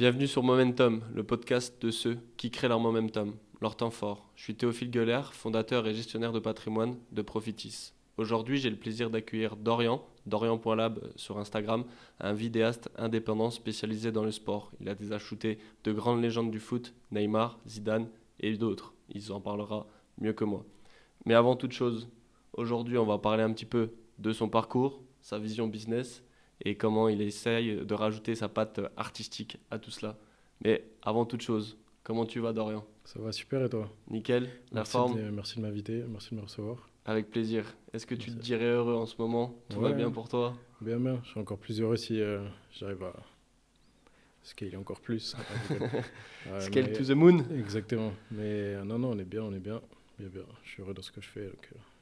Bienvenue sur Momentum, le podcast de ceux qui créent leur momentum, leur temps fort. Je suis Théophile Gueuler, fondateur et gestionnaire de patrimoine de Profitis. Aujourd'hui, j'ai le plaisir d'accueillir Dorian.lab sur Instagram, un vidéaste indépendant spécialisé dans le sport. Il a déjà shooté de grandes légendes du foot, Neymar, Zidane et d'autres. Il en parlera mieux que moi. Mais avant toute chose, aujourd'hui, on va parler un petit peu de son parcours, sa vision business et comment il essaye de rajouter sa patte artistique à tout cela. Mais avant toute chose, comment tu vas, Dorian? Ça va super et toi? Nickel, la forme? Merci de m'inviter, merci de me recevoir. Avec plaisir. Est-ce que tu te Merci. dirais heureux en ce moment? Tout va Ouais, bien pour toi? bien, bien. Je suis encore plus heureux si j'arrive à scaler encore plus. Scale to Mais the moon? exactement. Mais non, on est bien, bien, bien. Je suis heureux dans ce que je fais.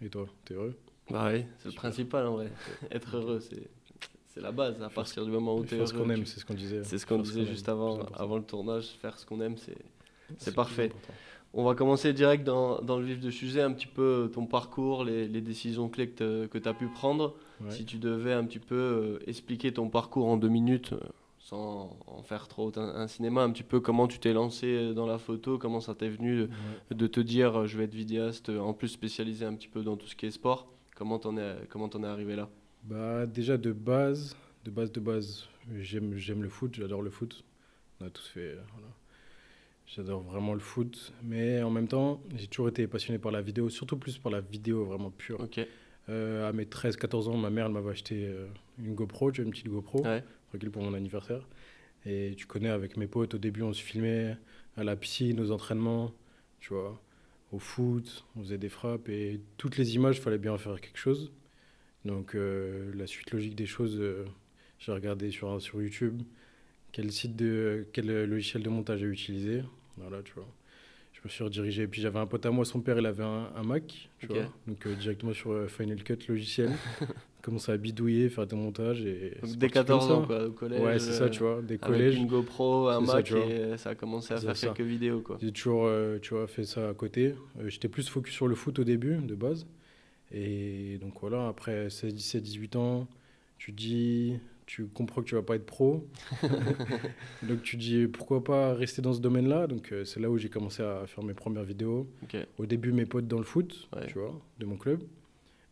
Et toi, t'es heureux? Bah oui, c'est le Super. principal en vrai. Ok. Être heureux, c'est la base. À Faire partir du moment où tu es Faire ce qu'on heureux, aime, c'est ce qu'on disait. c'est ce qu'on Faire ce disait qu'on aime, juste plus avant, important. avant le tournage. Faire ce qu'on aime, c'est C'est le plus parfait. important. On va commencer direct dans le vif du sujet, un petit peu ton parcours, les décisions clés que tu as pu prendre. Ouais. Si tu devais un petit peu expliquer ton parcours en 2 minutes, sans en faire trop un cinéma, un petit peu comment tu t'es lancé dans la photo, comment ça t'est venu Ouais. de te dire je vais être vidéaste, en plus spécialisé un petit peu dans tout ce qui est sport. Comment t'en es arrivé là? Bah déjà de base, j'aime le foot, j'adore le foot. On a tous fait, voilà. J'adore vraiment le foot, mais en même temps, j'ai toujours été passionné par la vidéo, surtout plus par la vidéo vraiment pure. Ok, À mes 13-14 ans, ma mère elle m'avait acheté une GoPro, tu vois, une petite GoPro, ouais, tranquille pour mon anniversaire. Et tu connais, avec mes potes, au début, on se filmait à la piscine, aux entraînements, tu vois, au foot, on faisait des frappes, et toutes les images, il fallait bien en faire quelque chose. Donc, la suite logique des choses, j'ai regardé sur YouTube quel logiciel de montage j'ai utilisé. Voilà, tu vois. Je me suis redirigé. Et puis j'avais un pote à moi, son père, il avait un Mac, tu ok. vois. Donc directement sur Final Cut logiciel. Commencer à bidouiller, faire des montages et Donc c'est dès parti comme 14 ans ça. quoi, au collège, Ouais, c'est ça, tu vois. Des avec une collèges, GoPro, un c'est ça, Mac tu vois. et ça a commencé à C'est faire ça. quelques vidéos quoi. J'ai toujours, tu vois, fait ça à côté. J'étais plus focus sur le foot au début, de base. Et donc voilà, après 16, 17, 18 ans, tu comprends que tu vas pas être pro. Donc tu dis pourquoi pas rester dans ce domaine-là. Donc c'est là où j'ai commencé à faire mes premières vidéos. Ok, Au début, mes potes dans le foot, ouais. tu vois, de mon club.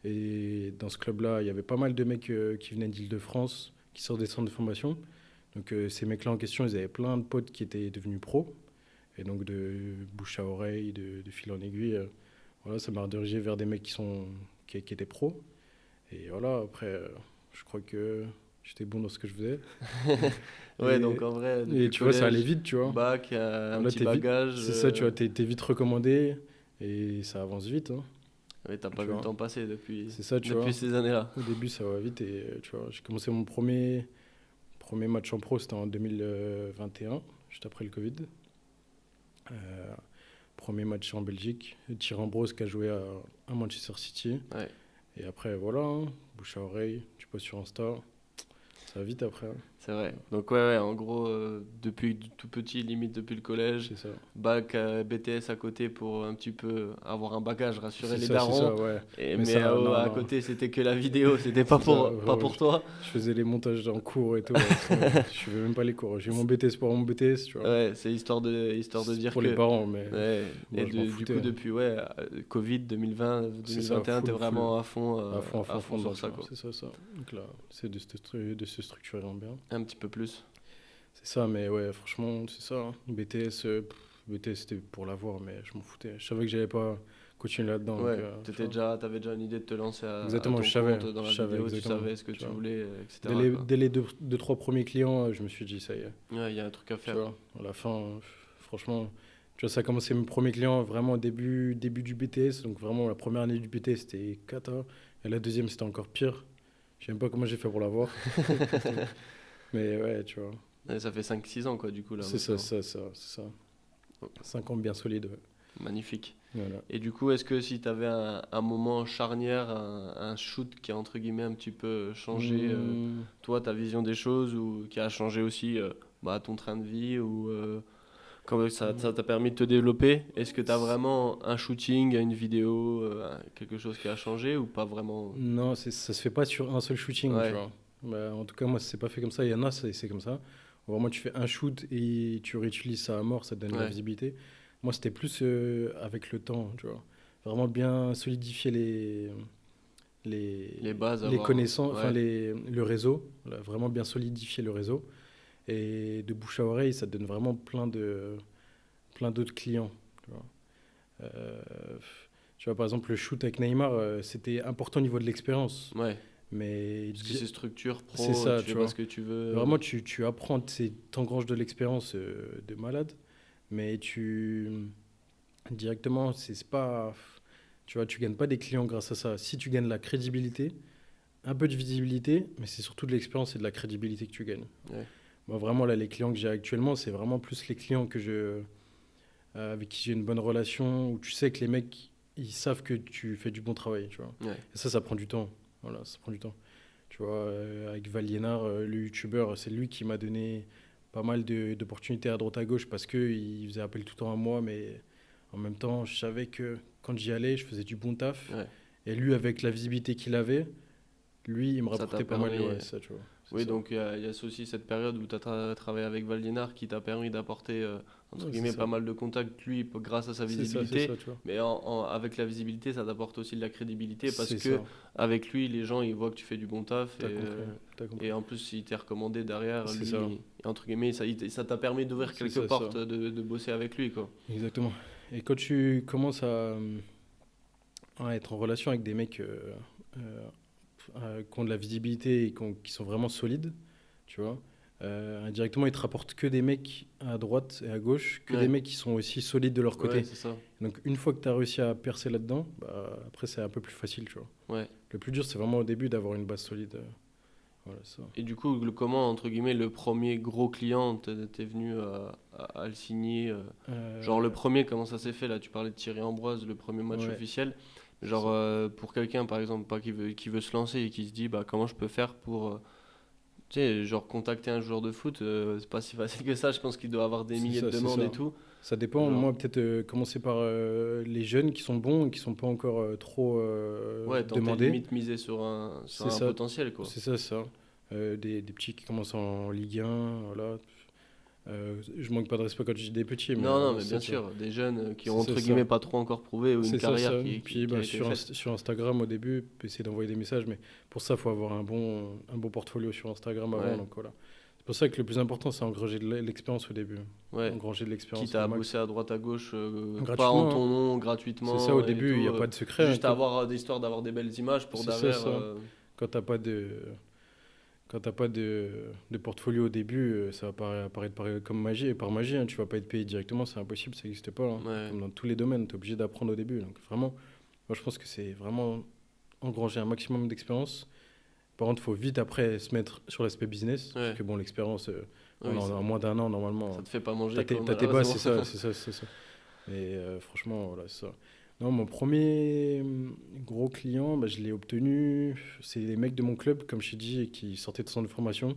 Et dans ce club-là, il y avait pas mal de mecs qui venaient d'Île-de-France, qui sortent des centres de formation. Donc ces mecs-là en question, ils avaient plein de potes qui étaient devenus pros. Et donc de bouche à oreille, de fil en aiguille, voilà, ça m'a redirigé vers des mecs qui étaient pros. Et voilà, après, je crois que j'étais bon dans ce que je faisais. Ouais, donc Et, en vrai, depuis et le tu vois, ça allait collège, vite, tu vois. bac, un Là, petit bagage. c'est ça, tu vois, t'es vite recommandé et ça avance vite, hein, Ouais, t'as pas tu vu le vois. temps passer depuis, C'est ça, tu depuis vois. ces années-là. Au début, ça va vite et tu vois, j'ai commencé mon premier match en pro, c'était en 2021, juste après le Covid. Euh, Premier match en Belgique. Thierry Ambrose qui a joué à Manchester City. Ouais. Et après, voilà, hein, bouche à oreille, tu postes sur Insta. Ça va vite après, hein. C'est vrai. Donc ouais, en gros, depuis tout petit, limite depuis le collège, C'est ça. bac, BTS à côté pour un petit peu avoir un bagage, rassurer les C'est darons. ça, ouais. Mais Mais ça, non, à non. côté, c'était que la vidéo, c'était pas C'est ça, pour toi. je faisais les montages en cours et tout. Ouais, sinon, je suivais même pas les cours. J'ai eu mon BTS pour mon BTS, tu vois. Ouais, c'est histoire de C'est dire pour les que. parents, mais Ouais. Et moi, je m'en du coup, foutais. depuis Covid 2020, C'est ça, 2021, t'es vraiment à fond dedans, sur tu ça, vois. quoi. C'est ça. Donc là, c'est de se structurer en bien. Un petit peu plus. C'est ça, mais ouais, franchement, c'est ça, hein. BTS, BTS, c'était pour l'avoir, mais je m'en foutais. Je savais que j'allais pas continuer là-dedans. Donc, Ouais, tu vois. t'avais déjà une idée de te lancer à Exactement, ton compte dans la je savais vidéo, tu exactement. savais ce que Tu tu vois. voulais, Dès etc., les, quoi. dès les deux, trois premiers clients, je me suis dit, ça y est, Ouais, il y a un truc à tu faire. vois. À la fin, franchement, tu vois, ça a commencé mes premiers clients vraiment au début du BTS. Donc vraiment, la première année du BTS, c'était cata. Et la deuxième, c'était encore pire. Je sais même pas comment j'ai fait pour l'avoir. Mais ouais, tu vois. Ouais, ça fait 5 6 ans, quoi, du coup, là, C'est ça, maintenant. c'est ça. Oh, 5 ans bien solides, ouais. magnifique. Voilà. Et du coup, est-ce que si tu avais un moment charnière, un shoot qui a entre guillemets un petit peu changé, Hmm, toi, ta vision des choses, ou qui a changé aussi ton train de vie, ou quand ça t'a permis de te développer, est-ce que tu as vraiment un shooting, une vidéo, quelque chose qui a changé, ou pas vraiment? non, ça se fait pas sur un seul shooting, tu Ouais, vois. Bah, en tout cas, moi, c'est pas fait comme ça. Il y en a, c'est comme ça. Vraiment, tu fais un shoot et tu réutilises ça à mort, ça te donne de la Ouais, visibilité. Moi, c'était plus avec le temps, tu vois. Vraiment bien solidifier les les, bases, les avoir. connaissances, enfin Ouais, le réseau, voilà, vraiment bien solidifier le réseau. Et de bouche à oreille, ça te donne vraiment plein d'autres clients, tu vois. Euh, Tu vois, par exemple, le shoot avec Neymar, c'était important au niveau de l'expérience. ouais. Mais Parce que c'est structure c'est pro, ça, tu fais tu pas vois. ce que tu veux. Vraiment, tu apprends, t'engranges de l'expérience de malade, mais directement, c'est pas. Tu vois, tu gagnes pas des clients grâce à ça. Si tu gagnes la crédibilité, un peu de visibilité, mais c'est surtout de l'expérience et de la crédibilité que tu gagnes. Ouais, Moi, vraiment, là, les clients que j'ai actuellement, c'est vraiment plus les clients avec qui j'ai une bonne relation, où tu sais que les mecs, ils savent que tu fais du bon travail, tu vois. ouais, Et ça prend du temps. Voilà, ça prend du temps. Tu vois, avec Valiénard, le youtubeur, c'est lui qui m'a donné pas mal d'opportunités à droite à gauche parce qu'il faisait appel tout le temps à moi, mais en même temps, je savais que quand j'y allais, je faisais du bon taf. ouais. Et lui, avec la visibilité qu'il avait, lui, il me Ça t'a rapportait pas mal, permis. ouais, ça, tu vois. C'est Oui, ça. donc il y a aussi cette période où tu as travaillé avec Valdinard qui t'a permis d'apporter, entre Ouais, c'est guillemets, pas ça. mal de contacts, lui, grâce à sa C'est visibilité. ça, tu vois. Mais avec la visibilité, ça t'apporte aussi de la crédibilité parce C'est que ça. avec lui, les gens, ils voient que tu fais du bon taf. T'as compris. T'as Et compris. en plus, il t'est recommandé derrière, C'est ça. lui, entre guillemets, ça t'a permis d'ouvrir C'est quelques ça, ça. portes, de bosser avec lui, quoi. Exactement. Et quand tu commences à être en relation avec des mecs euh, qui ont de la visibilité et qui sont vraiment solides, tu vois, indirectement, ils te rapportent que des mecs à droite et à gauche, que des Ouais, mecs qui sont aussi solides de leur ouais, côté. c'est ça. Donc, une fois que tu as réussi à percer là-dedans, bah, après, c'est un peu plus facile, tu vois. Ouais. Le plus dur, c'est vraiment au début d'avoir une base solide. Voilà, ça. Et du coup, comment, entre guillemets, le premier gros client, t'es venu à le signer genre le Euh, premier, comment ça s'est fait là? Tu parlais de Thierry Ambroise, le premier match ouais, officiel. c'est Genre ça. pour quelqu'un, par exemple, pas qui veut se lancer et qui se dit, bah comment je peux faire pour, tu sais, genre contacter un joueur de foot, c'est pas si facile que ça. Je pense qu'il doit avoir des C'est milliers de ça, c'est demandes et ça. tout. Ça dépend. Genre, Moi, peut-être commencer par les jeunes qui sont bons et qui sont pas encore trop ouais, tenter demandés. limite miser sur C'est un ça, potentiel, quoi. c'est ça. Des petits qui commencent en Ligue 1, voilà. Je manque pas de respect quand je dis des petits, mais Non, non, voilà, mais c'est ça, bien tu vois. sûr, des jeunes qui ont, C'est entre ça. guillemets, pas trop encore prouvé ou une C'est ça, carrière ça. qui Puis qui a bah, été faite. sur Instagram au début, essayer d'envoyer des messages, mais pour ça, il faut avoir un bon portfolio sur Instagram avant. Ouais, Donc voilà. C'est pour ça que le plus important, c'est engranger de l'expérience au début. ouais. Engranger de Quitte l'expérience à au max. bosser à droite à gauche, pas en Gratuitement, hein. ton nom, C'est ça, au gratuitement et début, il n'y tout, a pas de secret, hein. juste avoir histoire d'avoir des belles images pour C'est ça, derrière. ça. Quand t'as pas quand t'as pas de portfolio au début, ça va apparaître comme magie. Et par magie, hein, tu vas pas être payé directement, c'est impossible, ça n'existe pas, hein. Ouais, Comme dans tous les domaines, tu es obligé d'apprendre au début. Donc vraiment, moi je pense que c'est vraiment engranger un maximum d'expérience. Par contre, il faut vite après se mettre sur l'aspect business, parce ouais. que bon, l'expérience, Oui, en moins d'un an, normalement, ça te fait pas manger, t'as quoi, t'as tes bases, malheureusement. c'est ça. Et franchement, voilà, c'est ça. Non, mon premier gros client, bah, je l'ai obtenu. C'est les mecs de mon club, comme je t'ai dit, qui sortaient de centre de formation.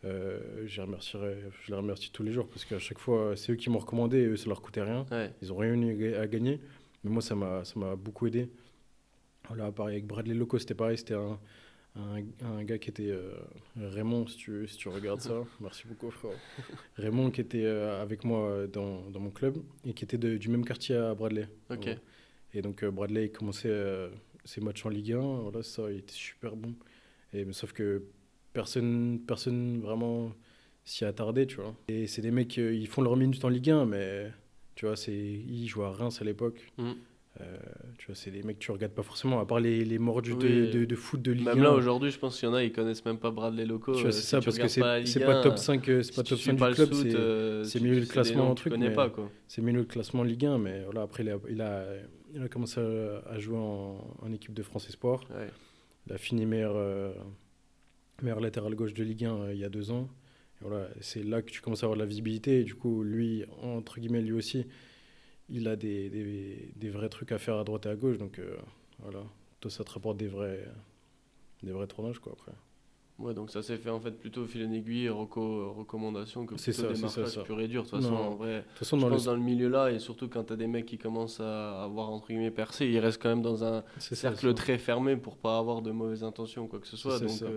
Je les remercie tous les jours parce qu'à chaque fois, c'est eux qui m'ont recommandé et eux, ça leur coûtait rien. Ouais, Ils ont rien eu à gagner. Mais moi, ça m'a beaucoup aidé. Voilà, pareil avec Bradley Loco, c'était pareil. C'était un gars qui était Raymond, si tu regardes ça. Merci beaucoup, frère. Raymond qui était avec moi dans mon club et qui était du même quartier à Bradley. ok. Voilà. Et donc Bradley il commençait ses matchs en Ligue 1, voilà, ça, il était super bon. Mais sauf que personne vraiment s'y attardait, tu vois. Et c'est des mecs, ils font leur minute en Ligue 1, mais tu vois, ils jouaient à Reims à l'époque. Mm. Euh, Tu vois, c'est des mecs que tu regardes pas forcément, à part les mordus Oui, de foot de Ligue même là 1. aujourd'hui, je pense qu'il y en a, ils connaissent même pas Bradley Loco. Tu vois, c'est Si ça, tu parce que regardes pas la c'est Ligue pas top 1, 5, c'est pas si tu top suis 5 du pas le club, foot, c'est milieu de c'est des classement noms en que tu truc, connais mais pas, quoi. c'est milieu de classement Ligue 1. Mais voilà, après, il a commencé à jouer en équipe de France Espoir. Ouais, Il a fini meilleur latéral gauche de Ligue 1 il y a 2 ans. Et voilà, c'est là que tu commences à avoir de la visibilité. Et du coup, lui, entre guillemets, lui aussi, il a des vrais trucs à faire à droite et à gauche. Donc voilà, toi, ça te rapporte des vrais tournages, quoi, après. ouais, donc ça s'est fait en fait plutôt fil en aiguille, recommandation que C'est plutôt ça, c'est ça, démarchage ça. pur et dur. De toute façon, Non, en de vrai, toute façon, je dans le... pense dans le milieu là, et surtout quand t'as des mecs qui commencent à avoir entre guillemets percé, ils restent quand même dans un C'est ça, cercle ça. très fermé pour pas avoir de mauvaises intentions ou quoi que ce C'est soit. ça, Donc ça.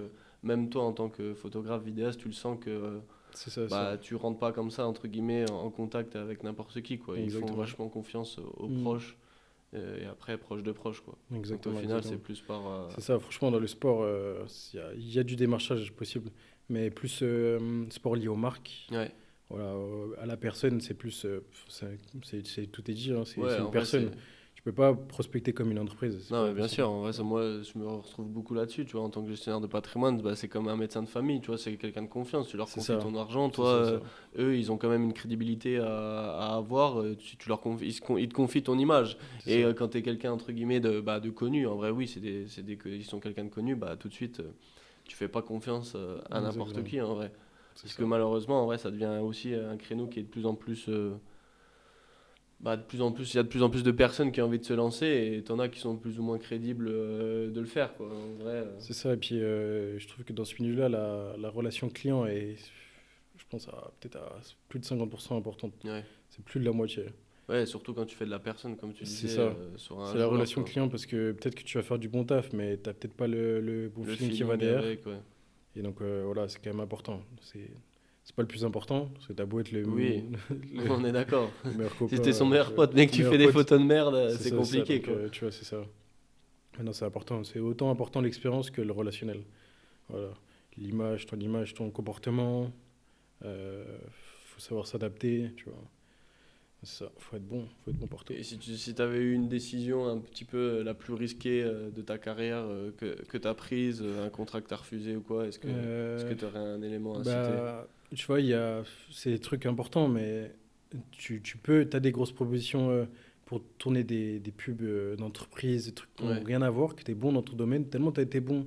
même toi en tant que photographe, vidéaste, tu le sens que C'est ça, bah tu rentres pas comme ça entre guillemets en contact avec n'importe qui quoi. Ils font Exactement. vachement confiance aux Mm. proches et après proches de proches quoi. Donc au Exactement, final c'est exactement. plus par C'est ça, franchement, dans le sport, il y a du démarchage possible, mais plus sport lié aux marques. ouais. Voilà, à la personne, c'est plus. Tout est dit, hein, c'est Ouais, une en vrai personne. c'est Tu peux pas prospecter comme une entreprise, c'est non pas mais bien possible. sûr, en vrai moi je me retrouve beaucoup là-dessus, tu vois, en tant que gestionnaire de patrimoine, bah, c'est comme un médecin de famille, tu vois, c'est quelqu'un de confiance, tu leur C'est confies ça, ton argent, c'est toi ça, ça. eux ils ont quand même une crédibilité à avoir, tu leur confies, ils te confient ton image. C'est Et ça. quand tu es quelqu'un entre guillemets de connu, en vrai oui, ils sont quelqu'un de connu, bah tout de suite tu fais pas confiance à n'importe Exactement. qui en vrai. C'est Parce que ça. malheureusement en vrai ça devient aussi un créneau qui est de plus en plus bah, de plus en plus, il y a de plus en plus de personnes qui ont envie de se lancer et t'en as qui sont plus ou moins crédibles de le faire, quoi. En vrai, C'est ça, et puis je trouve que dans ce milieu-là, la relation client est, je pense, peut-être à plus de 50% importante. ouais. C'est plus de la moitié. Ouais, surtout quand tu fais de la personne, comme tu C'est disais, ça. sur un C'est la joueur, relation quoi. client parce que peut-être que tu vas faire du bon taf, mais t'as peut-être pas le bon Le feeling qui va feeling derrière. avec, ouais. Et donc voilà, c'est quand même important. C'est pas le plus important, parce que t'as beau être Oui, on est d'accord. le meilleur Si copain, t'es son tu meilleur vois, pote, mais que ton tu meilleur fais des pote, photos de merde, c'est c'est ça, c'est ça. compliqué, Donc quoi. tu vois, c'est ça. Mais non, c'est important. C'est autant important l'expérience que le relationnel. Voilà. Ton image, ton comportement. Faut savoir s'adapter, tu vois. C'est ça. Faut être bon partout. Et si t'avais eu une décision un petit peu la plus risquée de ta carrière que t'as prise, un contrat que t'as refusé ou quoi, est-ce que Euh, t'aurais un élément à citer? Bah, tu vois, c'est des trucs importants, mais t'as des grosses propositions pour tourner des pubs d'entreprise, des trucs qui n'ont Ouais. rien à voir, que tu es bon dans ton domaine, tellement tu as été bon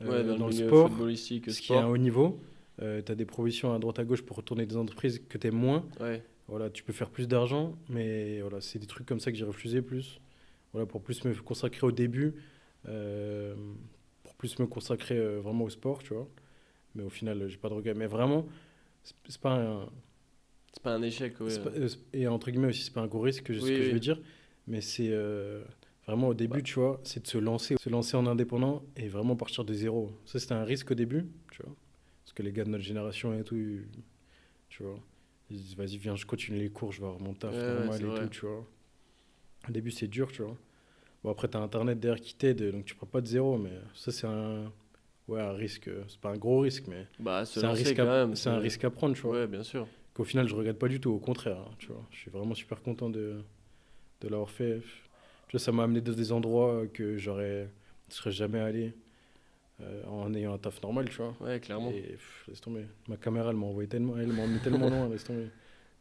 Ouais, dans le dans le milieu sport, footballistique, ce qui est un sport. haut niveau. Tu as des propositions à droite à gauche pour tourner des entreprises que tu aimes moins. Ouais. Voilà, tu peux faire plus d'argent, mais voilà, c'est des trucs comme ça que j'ai refusé plus. Voilà, pour plus me consacrer au début, euh, pour plus me consacrer vraiment au sport, tu vois. Mais au final, j'ai pas de regret. Mais vraiment, c'est pas un, C'est pas un échec, ouais. et entre guillemets aussi, c'est pas un gros risque, ce Oui, que je veux oui. dire. Mais c'est vraiment au début, Bah, tu vois, c'est de se lancer en indépendant et vraiment partir de zéro. Ça, c'était un risque au début, tu vois. Parce que les gars de notre génération et tout, tu vois, ils disent, vas-y, viens, je continue les cours, je vais avoir mon ouais, taf ouais, normal c'est et tout, vrai. tu vois. Au début, c'est dur, tu vois. Bon, après, t'as Internet derrière qui t'aide, donc tu prends pas de zéro, mais ça, ouais, un risque. C'est pas un gros risque, mais Bah, se lancer quand même, c'est un c'est... risque à prendre, tu vois. Ouais, bien sûr. Qu'au final, je regrette pas du tout, au contraire, hein, tu vois. Je suis vraiment super content de l'avoir fait. Tu vois, ça m'a amené dans des endroits que je serais jamais allé en ayant un taf normal, tu vois. Ouais, clairement. Et laisse tomber. Ma caméra, elle m'a emmené tellement loin, laisse tomber.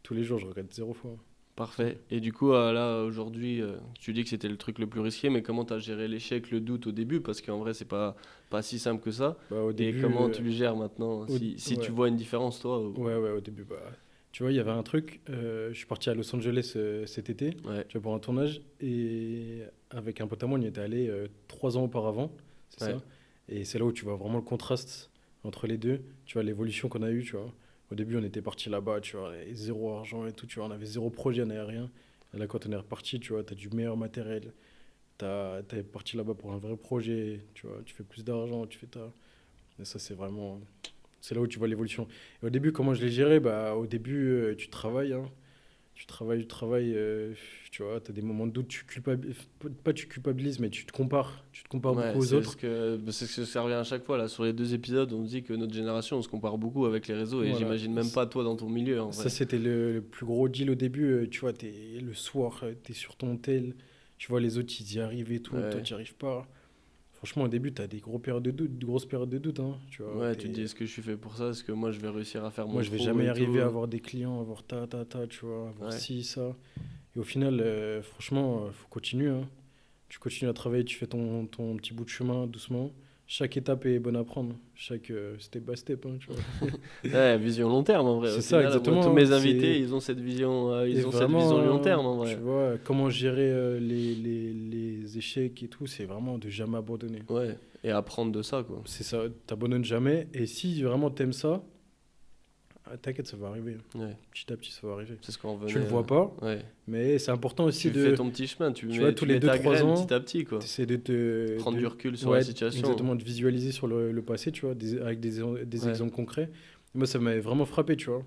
Tous les jours, je regrette zéro fois. Parfait. Et du coup, là, aujourd'hui, tu dis que c'était le truc le plus risqué, mais comment t'as géré l'échec, le doute au début? Parce qu'en vrai, c'est pas si simple que ça. Bah, au Et début, comment tu le gères maintenant? Si tu ouais, vois une différence, toi? ouais, au début, bah, tu vois, il y avait un truc. Je suis parti à Los Angeles cet été, Ouais, tu vois, pour un tournage, et avec un pote à moi, on y était allé 3 ans auparavant, c'est ouais, ça. Et c'est là où tu vois vraiment le contraste entre les deux. Tu vois, l'évolution qu'on a eue, tu vois. Au début, on était parti là-bas, tu vois, et zéro argent et tout, tu vois, on avait zéro projet, on n'avait rien. Et là, quand on est reparti, tu vois, t'as du meilleur matériel. T'es parti là-bas pour un vrai projet, tu vois, tu fais plus d'argent, tu fais ta. Et ça, c'est vraiment. C'est là où tu vois l'évolution. Et au début, comment je l'ai géré? Bah, au début, tu travailles, hein. Tu travailles, tu vois, tu as des moments de doute, pas tu culpabilises, mais tu te compares. Tu te compares beaucoup ouais, aux autres. c'est ce que ça revient à chaque fois, là. Sur les 2 épisodes, on dit que notre génération, on se compare beaucoup avec les réseaux, et Voilà. j'imagine même pas toi dans ton milieu, en Ça, vrai. c'était le plus gros deal au début. Tu vois, le soir, tu es sur ton tel. Tu vois, les autres, ils y arrivent et tout. Toi, Ouais, tu n'y arrives pas. Franchement, au début, tu as des grosses périodes de doute, hein. Tu vois, ouais, tu te dis, est-ce que je suis fait pour ça? Est-ce que moi, je vais réussir à faire moi, mon je vais trou jamais et arriver à tout? avoir des clients, avoir tu vois, avoir Ouais, ci, ça. Et au final, franchement, faut continuer, hein. Tu continues à travailler, tu fais ton petit bout de chemin doucement. Chaque étape est bonne à prendre. Chaque step by step, hein, tu vois. ouais, vision long terme, en vrai. Au C'est ça, final, moi, tous exactement, hein. mes invités, Et ils ont cette vision long vraiment, terme, en tu vrai. vois, comment gérer les échecs et tout, c'est vraiment de jamais abandonner. Ouais, et apprendre de ça, quoi. C'est ça, t'abandonnes jamais. Et si vraiment t'aimes ça, t'inquiète, ça va arriver. Ouais, Petit à petit, ça va arriver. c'est ce qu'on Tu venait. le vois pas, Ouais. mais c'est important aussi Tu fais ton petit chemin, tu vois, tous tu les mets deux ta trois graine ans, petit à petit, quoi. t'essaies Prendre du recul sur la ouais, situation. exactement, de visualiser sur le passé, tu vois, avec des Ouais, exemples concrets. Moi, ça m'avait vraiment frappé, tu vois.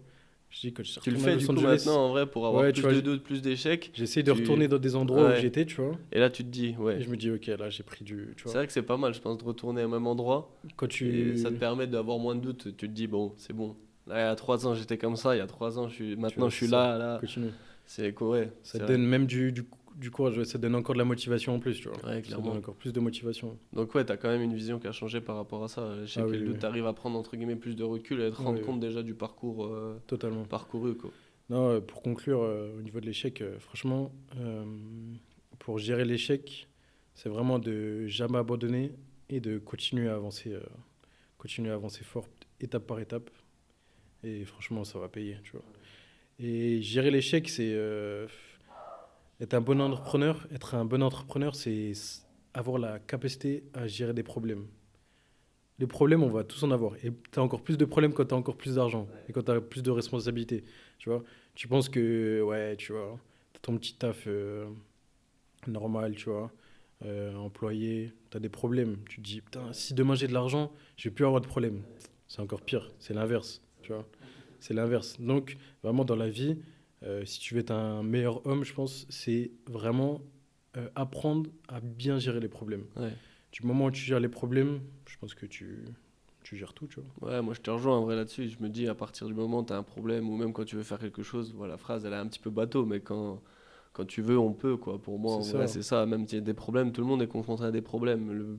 Je dis, quand je suis Tu le retourné à fais du Los coup Angeles, maintenant en vrai pour avoir ouais, tu plus vois, de doutes, plus d'échecs. j'essaie de Tu... retourner dans des endroits où Ouais. j'étais, tu vois. Et là, tu te dis, Et ouais. je me dis, ok, là, j'ai pris du. Tu C'est vois. vrai que c'est pas mal, je pense, de retourner au même endroit. Quand Et ça te tu. permet d'avoir moins de doutes. Tu te dis, bon, c'est bon. Là, il y a 3 ans, j'étais comme ça. Il y a 3 ans, Tu maintenant, vois, je c'est suis ça. là, là. Continue. C'est ouais, Ça c'est te vrai. donne même du courage, ouais, ça te donne encore de la motivation en plus, tu vois. Ouais, Ça te donne clairement. encore plus de motivation. Donc, ouais, t'as quand même une vision qui a changé par rapport à ça. Je sais Ah que oui, le oui, doute arrive à prendre, entre guillemets, plus de recul et à te oui, rendre oui, compte déjà du parcours totalement. parcouru, quoi. Non, pour conclure, au niveau de l'échec, franchement, pour gérer l'échec, c'est vraiment de jamais abandonner et de continuer à avancer fort, étape par étape. Et franchement, ça va payer, tu vois. Et gérer l'échec, c'est être un bon entrepreneur. Être un bon entrepreneur, c'est avoir la capacité à gérer des problèmes. Les problèmes, on va tous en avoir. Et tu as encore plus de problèmes quand tu as encore plus d'argent et quand tu as plus de responsabilités. Tu vois, tu penses que, ouais, tu vois, tu as ton petit taf normal, tu vois, employé, tu as des problèmes. Tu te dis, putain, si demain j'ai de l'argent, je vais plus avoir de problème. C'est encore pire, c'est l'inverse, tu vois. C'est l'inverse. Donc, vraiment, dans la vie, si tu veux être un meilleur homme, je pense, c'est vraiment apprendre à bien gérer les problèmes. Ouais. Du moment où tu gères les problèmes, je pense que tu gères tout, tu vois. Ouais, moi je te rejoins en vrai là-dessus. Je me dis, à partir du moment où tu as un problème ou même quand tu veux faire quelque chose, voilà, la phrase elle est un petit peu bateau, mais quand tu veux, on peut, quoi. Pour moi, C'est en vrai, ça, c'est ça. Même s'il y a des problèmes, tout le monde est confronté à des problèmes.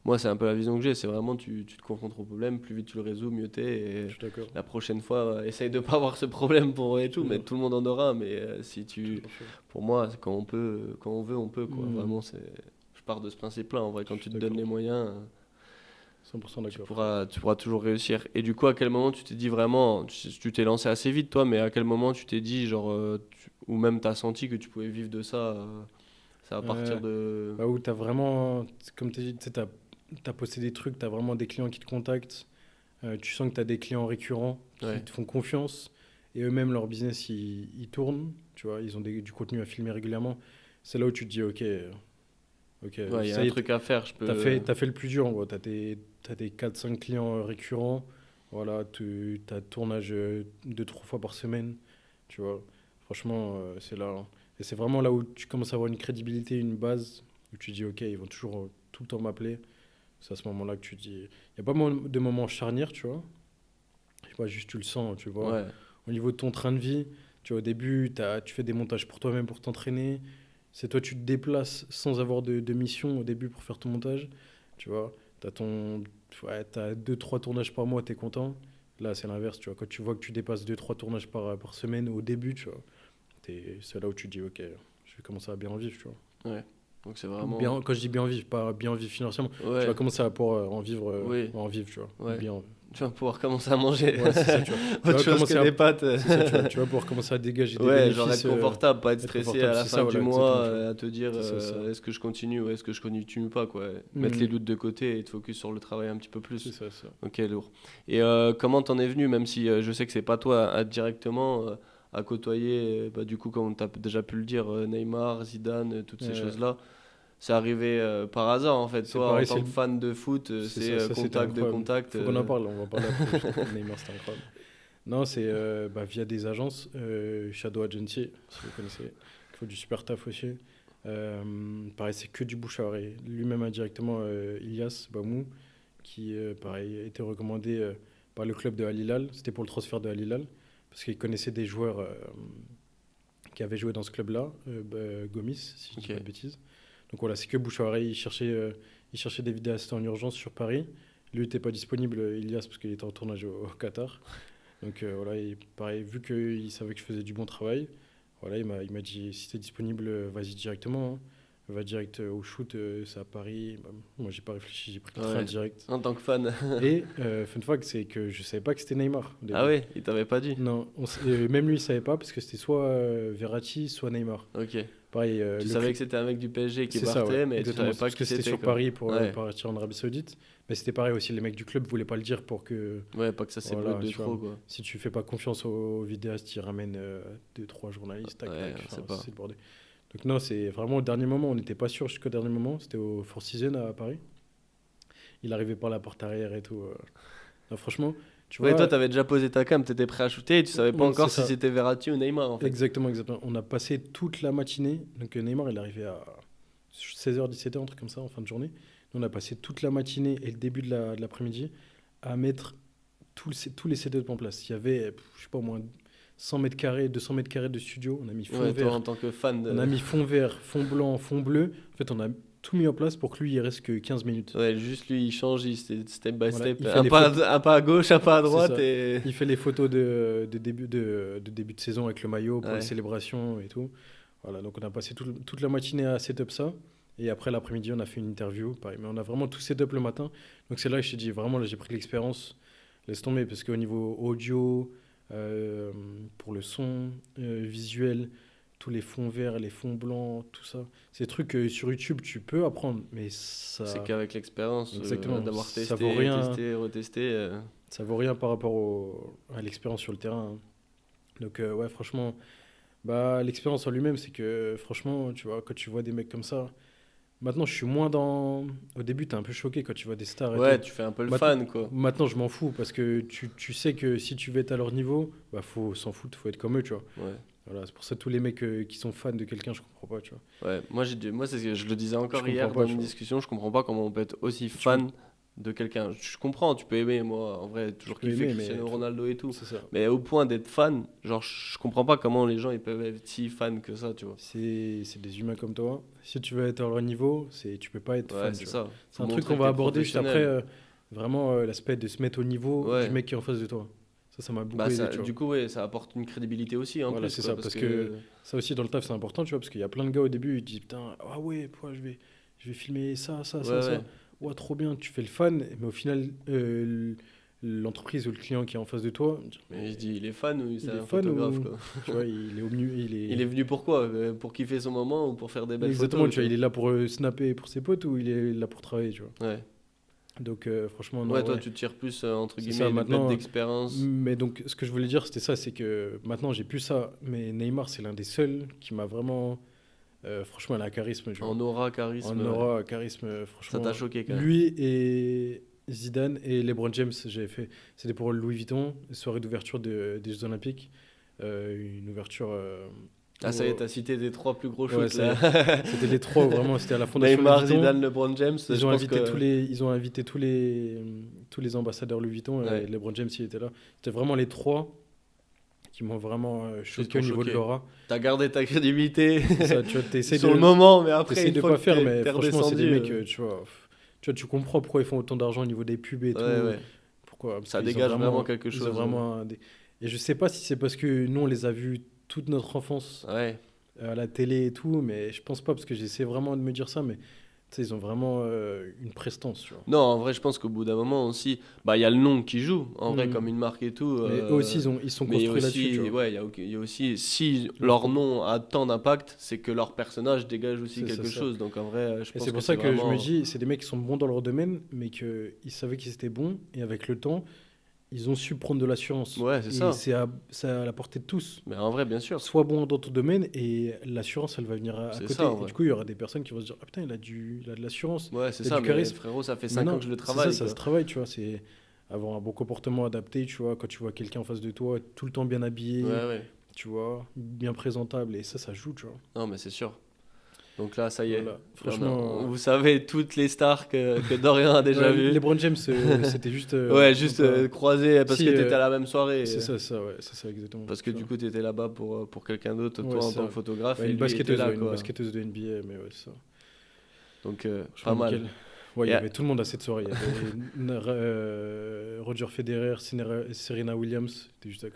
Moi, c'est un peu la vision que j'ai. C'est vraiment, tu te confrontes au problème, plus vite tu le résous, mieux t'es. je Et suis d'accord. la prochaine fois, essaye de pas avoir ce problème pour et Je tout, te mais jure, tout le monde en aura. Mais si je te tu, jure, je te jure. pour moi, quand on peut, quand on veut, on peut, quoi. Hmm, Vraiment, je pars de ce principe-là. En vrai, je quand suis tu te donnes d'accord. les moyens. 100% Tu d'accord, frère. pourras, tu pourras toujours réussir. Et du coup, à quel moment tu t'es dit vraiment, tu t'es lancé assez vite toi, mais à quel moment tu t'es dit, genre, ou même t'as senti que tu pouvais vivre de ça, ça à partir Euh, de... Bah où t'as vraiment, comme tu dit, tu sais, t'as posté des trucs, t'as vraiment des clients qui te contactent, tu sens que t'as des clients récurrents qui Ouais, te font confiance, et eux-mêmes, leur business, ils tournent, tu vois, ils ont du contenu à filmer régulièrement. C'est là où tu te dis, ok, ouais, il y a ça un y est, truc à faire, je peux... t'as fait le plus dur, en gros. T'as tes 4-5 clients récurrents. Voilà, t'as tournage 2-3 fois par semaine. Tu vois, franchement, c'est là, hein. Et c'est vraiment là où tu commences à avoir une crédibilité, une base, où tu dis, ok, ils vont toujours tout le temps m'appeler. C'est à ce moment-là que tu dis. Il n'y a pas de moment charnière, tu vois. Je sais pas, juste tu le sens, tu vois. Ouais, Au niveau de ton train de vie, tu vois, au début, tu fais des montages pour toi-même pour t'entraîner. C'est toi, tu te déplaces sans avoir de mission au début pour faire ton montage. Tu vois, t'as 2-3 tournages par mois, t'es content. Là, c'est l'inverse, tu vois. Quand tu vois que tu dépasses 2-3 tournages par semaine au début, tu vois, c'est là où tu te dis, ok, je vais commencer à bien en vivre, tu vois. ouais. Donc c'est vraiment... Bien, quand je dis bien en vivre, pas bien en vivre financièrement, tu vas Ouais, commencer à pouvoir oui, en vivre, tu vois. ouais. Bien. Tu vas pouvoir commencer à manger Ouais, c'est ça, tu vois. Tu autre vas chose que commencer à des pâtes. C'est ça, tu vas pouvoir commencer à dégager des Ouais, genre être bénéfices, confortable, pas être être stressé à confortable. la C'est fin ça, du voilà, mois, exactement, tu vois. à te dire C'est ça, ça. est-ce que je continue ou est-ce que je continue pas, quoi. Ouais. Mettre les Mhm. doutes de côté et te focus sur le travail un petit peu C'est plus. ça, ça. Ok, lourd. Et comment t'en es venu, même si je sais que c'est pas toi directement à côtoyer, bah, du coup, comme t'as déjà pu le dire, Neymar, Zidane, toutes ces Euh, choses-là, c'est arrivé par hasard en fait. c'est Toi, en pareil, tant que fan de foot, c'est c'est ça, ça c'était contact de incroyable. contact. Faut qu'on en parle, on va en parler après. Neymar, c'était incroyable. Non, c'est via des agences, Shadow Agency, si vous connaissez, qui font du super taf aussi. Pareil, c'est que du bouche à oreille. Lui-même indirectement, Ilyas Bamou, qui, pareil, a été recommandé par le club de Al Hilal. C'était pour le transfert de Al Hilal, parce qu'il connaissait des joueurs qui avaient joué dans ce club-là, Gomis, si je dis Ok, pas de bêtises. Donc voilà, c'est que bouche à oreille. Il cherchait des vidéastes en urgence sur Paris. Lui n'était pas disponible, Ilyas, parce qu'il était en tournage au Qatar. Donc voilà, et pareil, vu qu'il savait que je faisais du bon travail, voilà, il m'a dit si t'es disponible, vas-y directement, hein. Va direct au shoot, c'est à Paris. Bah, moi, j'ai pas réfléchi, j'ai pris le train ouais. direct. En tant que fan. Et fun fact, c'est que je savais pas que c'était Neymar au Ah début. ouais, il t'avait pas dit. Non, même lui, il savait pas parce que c'était soit Verratti, soit Neymar. Ok. Pareil, Tu savais que c'était un mec du PSG qui c'est ça, ouais, partait, mais tu exactement. savais C'est pas parce que qui c'était c'était, sur quoi. Paris pour Ouais, partir en Arabie Saoudite. Mais c'était pareil aussi, les mecs du club voulaient pas le dire pour que, ouais, pas que ça s'ébruite voilà, de tu vois, trop, quoi. si tu fais pas confiance aux vidéastes, ils ramènent 2-3 journalistes, tac, Ouais, tac, on enfin, sait pas. c'est le bordel. Donc non, c'est vraiment au dernier moment, on n'était pas sûr jusqu'au dernier moment, c'était au Four Seasons à Paris. Il arrivait par la porte arrière et tout. Non, franchement, Tu Ouais, vois, toi, t'avais déjà posé ta cam, t'étais prêt à shooter et tu savais pas encore c'est si ça. c'était Verratti ou Neymar en fait. Exactement, exactement. On a passé toute la matinée. Donc Neymar, il est arrivé à 16h, 17h, un truc comme ça, en fin de journée. Nous, on a passé toute la matinée et le début de l'après-midi à mettre tous les setups en place. Il y avait, je sais pas, au moins 100 mètres carrés, 200 mètres carrés de studio. On a mis fond Ouais, toi en vert, tant que fan on a de. mis fond vert, fond blanc, fond bleu. En fait, on a tout mis en place pour que lui, il reste que 15 minutes. Ouais, juste lui, il change, step by Voilà, step. il fait les photos. Un pas à gauche, un pas à C'est droite ça. et. Il fait les photos de début de saison avec le maillot pour les Ouais. célébrations et tout. Voilà, donc on a passé toute la matinée à setup ça. Et après l'après-midi, on a fait une interview, pareil. Mais on a vraiment tout setup le matin. Donc c'est là que je t'ai dit, vraiment, là, j'ai pris de l'expérience. Laisse tomber, parce qu'au niveau audio, euh, pour le son, visuel, tous les fonds verts, les fonds blancs, tout ça. C'est des trucs que sur YouTube, tu peux apprendre, mais C'est ça, qu'avec l'expérience, exactement, d'avoir ça vaut testé, rien. testé, retesté. Ça vaut rien par rapport à l'expérience sur le terrain, hein. Donc, ouais, franchement, bah, l'expérience en lui-même, c'est que, franchement, tu vois, quand tu vois des mecs comme ça, maintenant, je suis moins dans. Au début, t'es un peu choqué quand tu vois des stars et Ouais, tout. tu fais un peu le Maintenant, fan quoi. maintenant, je m'en fous parce que tu sais que si tu veux être à leur niveau, bah, faut s'en foutre, faut être comme eux, tu vois. Ouais. Voilà, c'est pour ça que tous les mecs qui sont fans de quelqu'un, je comprends pas, tu vois. Ouais, moi c'est ce que je le disais Je encore comprends hier pas, dans tu une vois. discussion, je comprends pas comment on peut être aussi Tu peux, fan de quelqu'un. Je comprends, tu peux aimer, moi, en vrai, tu toujours peux kiffer aimer, mais Cristiano Ronaldo et tout. c'est ça. Mais au point d'être fan, genre, je comprends pas comment les gens ils peuvent être si fans que ça, tu vois. C'est des humains comme toi. Si tu veux être à leur niveau, tu peux pas être Ouais, fan, c'est tu vois. ça. C'est Faut un truc montrer qu'on que va t'es aborder juste après, professionnel. vraiment l'aspect de se mettre au niveau du Ouais. mec qui est en face de toi. Ça m'a beaucoup Bah, aidé, ça, tu vois. du coup, ouais, ça apporte une crédibilité aussi, en Voilà, plus, c'est quoi, ça, parce parce que que. ça aussi dans le taf c'est important, tu vois, parce qu'il y a plein de gars au début, ils disent putain, ah ouais, je vais filmer ça, ça, Ouais, ça, ouais. ça. Ouais, trop bien, tu fais le fan, mais au final, l'entreprise ou le client qui est en face de toi, il dit, Mais je mais dis, il est fan ou c'est il est un fan photographe, ou, quoi. tu vois, il est au mieux, Il est venu pour quoi? Pour kiffer son moment ou pour faire des belles exactement, photos, tu tu vois, vois? il est là pour snapper pour ses potes ou il est là pour travailler, tu vois. Ouais. Donc franchement, Ouais, non, toi, ouais, tu tires plus, entre c'est ça guillemets, les bêtes maintenant. d'expérience. Mais donc, ce que je voulais dire, c'était ça, c'est que maintenant, j'ai plus ça. Mais Neymar, c'est l'un des seuls qui m'a vraiment. Franchement, il a un charisme, tu vois. En aura, charisme, En ouais. aura, charisme, Ça t'a franchement. choqué quand même. Lui et Zidane et LeBron James, j'avais fait. C'était pour Louis Vuitton, soirée d'ouverture des Jeux Olympiques. Une ouverture. Ah, ça y est, Où, t'as cité tes trois plus gros ouais, shoots ça y là. est. C'était les trois, vraiment. C'était à la Fondation Louis Neymar, Vuitton. Zidane, LeBron James, je pense que. Ils ont invité tous les ambassadeurs Louis Vuitton et Ouais, LeBron James, il était là. C'était vraiment les trois qui m'ont vraiment ils choqué t'ont au niveau de choqué. l'aura. T'as gardé ta crédibilité C'est ça, tu vois, sur le moment, mais après, t'essayes une de fois pas que faire, mais t'es franchement, c'est des redescendu. mecs, tu vois, tu comprends pourquoi ils font autant d'argent au niveau des pubs et Ouais, tout. ouais. Pourquoi? Parce Ça qu'ils dégage vraiment quelque ils ont chose. vraiment Et je sais pas si c'est parce que nous, on les a vus toute notre enfance Ouais. à la télé et tout, mais je pense pas, parce que j'essaie vraiment de me dire ça, mais tu sais, ils ont vraiment une prestance, tu vois. Non, en vrai, je pense qu'au bout d'un moment aussi, bah, il y a le nom qui joue, en vrai, comme Mhm. une marque et tout. Mais eux aussi, ils sont Mais il y a construits là-dessus, tu aussi, vois. ouais, il y a aussi, si Leur leur comp- nom a tant d'impact, c'est que leur personnage dégage aussi c'est quelque ça. chose. Donc en vrai, je Et pense c'est que pour c'est ça que je me vraiment. dis, c'est des mecs qui sont bons dans leur domaine, mais qu'ils savaient qu'ils étaient bons, et avec le temps, ils ont su prendre de l'assurance. Ouais, c'est Et ça. c'est à la portée de tous. Mais en vrai, bien sûr. Sois bon dans ton domaine, et l'assurance, elle va venir à C'est côté. ça, en Et vrai. du coup, il y aura des personnes qui vont se dire, ah putain, il a de l'assurance, Ouais, c'est il a ça, du mais charisme. frérot, ça fait Mais 5 ans non, que je le c'est ça, travaille, ça se quoi. travaille, tu vois. C'est avoir un bon comportement adapté, tu vois, quand tu vois quelqu'un en face de toi, tout le temps bien habillé, Ouais, ouais. tu vois, bien présentable, et ça joue, tu vois. Non, mais c'est sûr. Donc là, ça y est. Voilà, franchement. Vous savez toutes les stars que Dorian a déjà Ouais, vues. LeBron James, c'était juste. Ouais, Même juste pas. croisé parce Si, que t'étais à la même soirée. c'est ça, ouais, c'est ça, exactement. Parce que Tu du vois. coup, t'étais là-bas pour quelqu'un d'autre, Ouais, toi en c'est tant ça. que photographe, Ouais, et lui était là, une quoi. basketteuse de NBA, mais ouais, c'est ça. Donc, pas Franchement, mal. nickel. Ouais, il y Et, avait tout le monde à cette soirée. Il y avait Roger Federer, Serena Williams. C'était juste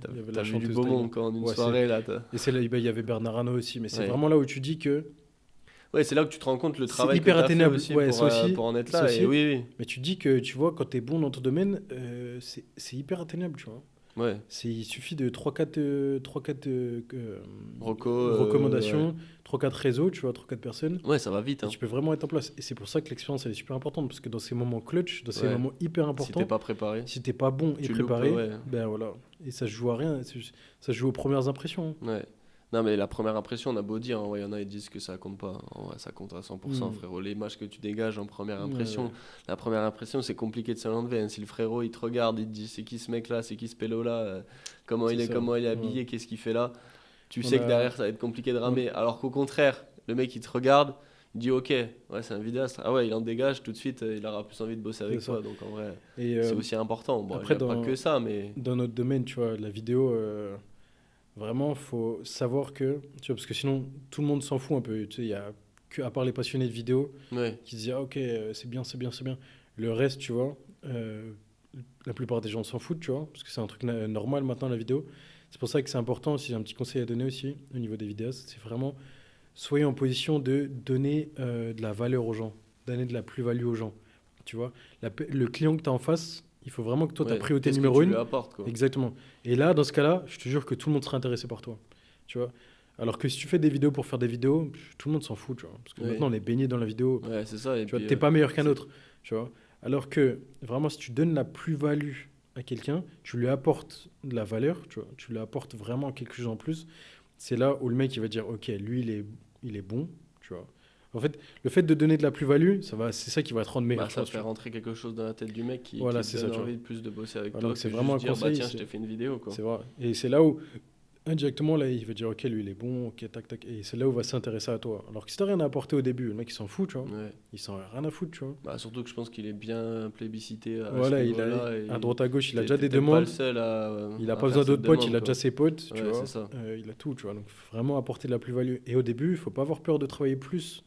t'as il y avait t'as la vu du chanteuse beau Tyler. monde quand en une Ouais, soirée, là. et c'est là, ben, il y avait Bernard Arnault aussi. Mais c'est Ouais. vraiment là où tu dis que Ouais, c'est là que tu te rends compte le c'est travail que hyper t'as fait atteignable. aussi Ouais, ça aussi. pour en être Ça là. Et aussi. oui, oui. Mais tu dis que, tu vois, quand tu es bon dans ton domaine, c'est hyper atteignable, tu vois. Ouais. Il suffit de 3-4 Rocco, ouais. recommandations, 3-4 réseaux, tu vois, 3-4 personnes, Ouais, ça va vite, et hein. tu peux vraiment être en place. Et c'est pour ça que l'expérience, elle est super importante, parce que dans ces moments clutch, dans ces Ouais. moments hyper Si importants, t'es pas préparé, si t'es pas bon et tu loupes, préparé, ouais. ben voilà. Et ça se joue à rien, ça se joue aux premières impressions. Ouais. Non, mais la première impression, on a beau dire, il y en a qui disent que ça compte pas. En vrai, ça compte à 100%, Hmm. frérot. L'image que tu dégages en première Ouais, impression, ouais. la première impression, c'est compliqué de se l'enlever, hein. Si le frérot, il te regarde, il te dit, c'est qui ce mec-là, c'est qui ce pélo-là, C'est ça. comment il est Ouais. habillé, qu'est-ce qu'il fait là, tu On sais que a, derrière, ça va être compliqué de on- ramer. Alors qu'au contraire, le mec, il te regarde, il dit, ok, ouais, c'est un vidéaste. Ah ouais, il en dégage, tout de suite, il aura plus envie de bosser c'est avec ça. toi. Donc en vrai, Et c'est aussi important. Bon, il n'y après, a pas que ça, mais. dans notre domaine, tu vois, la vidéo, vraiment, faut savoir que, tu vois, parce que sinon, tout le monde s'en fout un peu. Tu sais, il y a que, à part les passionnés de vidéo, Ouais, qui se disent, ah ok, c'est bien, c'est bien, c'est bien. Le reste, tu vois, la plupart des gens s'en foutent, tu vois, parce que c'est un truc normal maintenant, la vidéo. C'est pour ça que c'est important, si j'ai un petit conseil à donner aussi, au niveau des vidéastes, c'est vraiment, soyez en position de donner de la valeur aux gens, donner de la plus-value aux gens. Tu vois, le client que tu as en face, il faut vraiment que toi, ta ouais. priorité Qu'est-ce que numéro tu lui une. apportes, quoi? Exactement. Et là, dans ce cas-là, je te jure que tout le monde sera intéressé par toi. Tu vois. Alors que si tu fais des vidéos pour faire des vidéos, tout le monde s'en fout, tu vois. Parce que Ouais, maintenant, on est baigné dans la vidéo. ouais, c'est ça. Et Tu vois, puis, t'es pas meilleur qu'un c'est autre. Tu vois. Alors que vraiment, si tu donnes la plus-value à quelqu'un, tu lui apportes de la valeur, tu vois. Tu lui apportes vraiment quelque chose en plus. C'est là où le mec, il va dire, ok, lui, il est bon, tu vois. En fait, le fait de donner de la plus-value, c'est ça qui va te rendre meilleur, bah, je ça pense, fait tu vois. rentrer quelque chose dans la tête du mec qui Voilà, te c'est ça, donne tu vois. envie de plus de bosser avec Voilà, toi donc c'est que vraiment juste un dire, bah conseil, tiens, je t'ai fait une vidéo, quoi. c'est vrai. Et c'est là où, indirectement, là, il va dire, ok, lui, il est bon, ok, tac, tac. Et c'est là où il va s'intéresser à toi. Alors que si t'as rien à apporter au début, le mec, il s'en fout, tu vois. Ouais. Il s'en a rien à foutre, tu vois. Bah, surtout que je pense qu'il est bien plébiscité à ce Voilà, niveau-là à et droite à gauche, il a t'es déjà t'es des peut-être pas le demandes. seul Il a à pas faire besoin cette d'autres potes, il demande, a déjà quoi. ses potes, tu Ouais, c'est vois. ça. Il a tout, tu vois. Donc, faut vraiment apporter de la plus-value. Et au début, il faut pas avoir peur de travailler plus.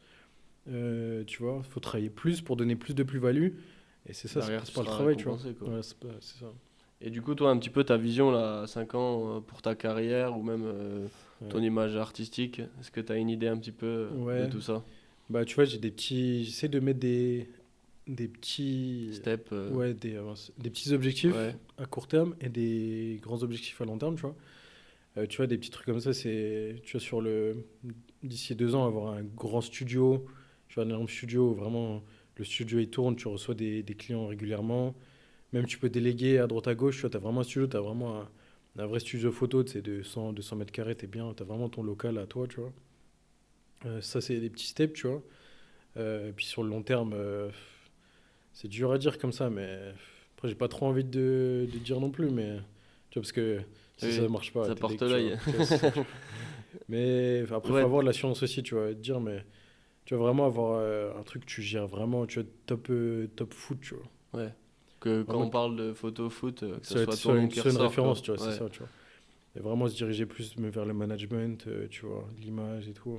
Tu vois, il faut travailler plus pour donner plus de plus-value. Et c'est ça Derrière, passe tu par le seras travail, tu vois. récompensé, quoi. Ouais, c'est ça. Et du coup, toi, un petit peu ta vision, là, à 5 ans, pour ta carrière ou même ton Ouais. image artistique, est-ce que tu as une idée un petit peu de Ouais. tout ça? Bah, tu vois, j'essaie de mettre des petits, Step, ouais, des petits objectifs ouais, à court terme et des grands objectifs à long terme, tu vois. Tu vois, des petits trucs comme ça, tu vois, d'ici 2 ans, avoir un grand studio, tu vois, un énorme studio où vraiment le studio il tourne, tu reçois des clients régulièrement. Même tu peux déléguer à droite à gauche, tu vois, t'as vraiment un studio, t'as vraiment un vrai studio photo, tu sais, de 200 mètres carrés, t'es bien, t'as vraiment ton local à toi, tu vois. Ça, c'est des petits steps, tu vois. Et puis sur le long terme, c'est dur à dire comme ça, mais après, j'ai pas trop envie de dire non plus, mais tu vois, parce que si ça oui, marche pas, ça t'es porte deck, tu vois. l'œil. Tu vois, c'est ça, tu vois. Mais enfin, après, il faut Ouais, avoir de l'assurance aussi, tu vois, et te dire, mais tu vas vraiment avoir un truc que tu gères vraiment, tu vois, top foot, tu vois. ouais. Que quand Vraiment, on parle de photo foot, que ce ça va être soit ton nom qui sur une ressort, référence, quoi. tu vois, c'est Ouais, ça, tu vois. Et vraiment se diriger plus mais vers le management, tu vois, l'image et tout.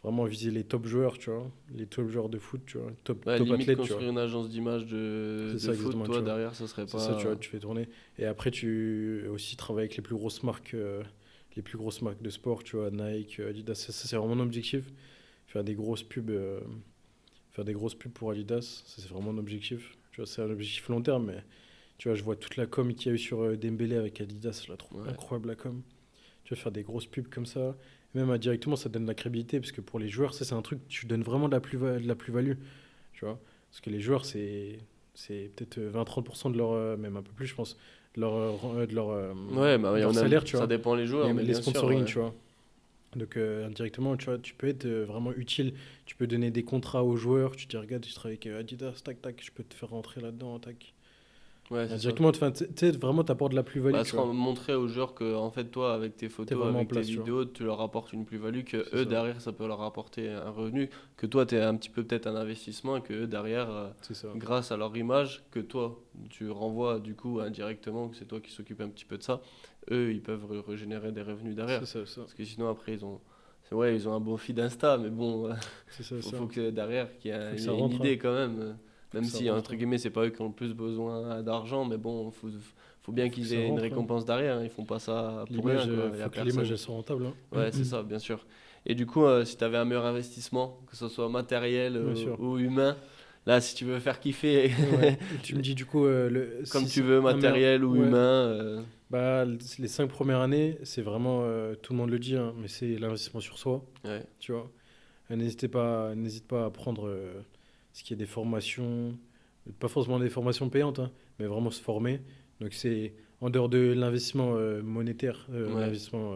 Vraiment viser les top joueurs, tu vois, les top joueurs de foot, tu vois, ouais, top limite athlètes, tu vois. construire une agence d'image C'est de ça foot, exactement, tu toi, vois. derrière, ça serait C'est ça, tu vois, pas. tu fais tourner. Et après, tu aussi travailles avec les plus grosses marques de sport, tu vois, Nike, Adidas. Ça, c'est vraiment mon objectif. Faire des grosses pubs, faire des grosses pubs pour Adidas, ça, c'est vraiment mon objectif. Tu vois, c'est un objectif long terme, mais tu vois, je vois toute la com qu'il y a eu sur Dembélé avec Adidas, je la trouve Ouais, incroyable la com. Tu vas faire des grosses pubs comme ça. Et même directement, ça donne de la crédibilité, parce que pour les joueurs, ça, c'est un truc, tu donnes vraiment de la plus-value, tu vois. Parce que les joueurs, c'est peut-être 20-30% de leur, même un peu plus, je pense, ouais, bah, de il y leur en a, salaire, tu ça vois. dépend les joueurs, Et mais les bien sûr, sponsoring, ouais. tu vois. Donc indirectement, tu vois, tu peux être vraiment utile. Tu peux donner des contrats aux joueurs. Tu te dis, regarde, je travaille avec Adidas, tac, tac, je peux te faire rentrer là-dedans, tac. Ouais, c'est ça. Indirectement, enfin, tu sais, vraiment, t'apportes de la plus-value, Bah, tu vois. montrer aux joueurs que, en fait, toi, avec tes T'es photos, vraiment en avec tes place, tu vois. vidéos, tu leur apportes une plus-value, que C'est eux, ça, derrière, ça peut leur apporter un revenu, que toi, tu es un petit peu peut-être un investissement, et que eux, derrière, c'est ça, grâce à leur image, que toi, tu renvoies, du coup, indirectement, que c'est toi qui s'occupe un petit peu de ça, eux, ils peuvent régénérer des revenus c'est derrière. ça, ça. Parce que sinon, après, ouais, ils ont un bon feed Insta, mais bon, C'est ça, ça. faut que derrière, Faut que il y ça ait une rentre, hein. idée quand même. Faut que Même ça si, rentre, entre hein. guillemets, c'est pas eux qui ont le plus besoin d'argent, mais bon, faut bien Faut que qu'ils ça aient une rentre, hein. récompense derrière, hein. Ils font pas ça pour rien, L'image, quoi. Il y a faut que l'image, personne. elle soit rentable, hein. Ouais, c'est ça, bien sûr. Et du coup, si tu avais un meilleur investissement, que ce soit matériel Bien sûr. ou humain, là, si tu veux faire kiffer Ouais. Et tu me dis du coup, comme si tu c'est veux, un meilleur. matériel ou Ouais. humain, Bah, les 5 premières années, c'est vraiment, tout le monde le dit, hein, mais c'est l'investissement sur soi, ouais, tu vois. N'hésite pas à prendre ce qui est des formations, pas forcément des formations payantes, hein, mais vraiment se former. Donc c'est en dehors de l'investissement monétaire, ouais, l'investissement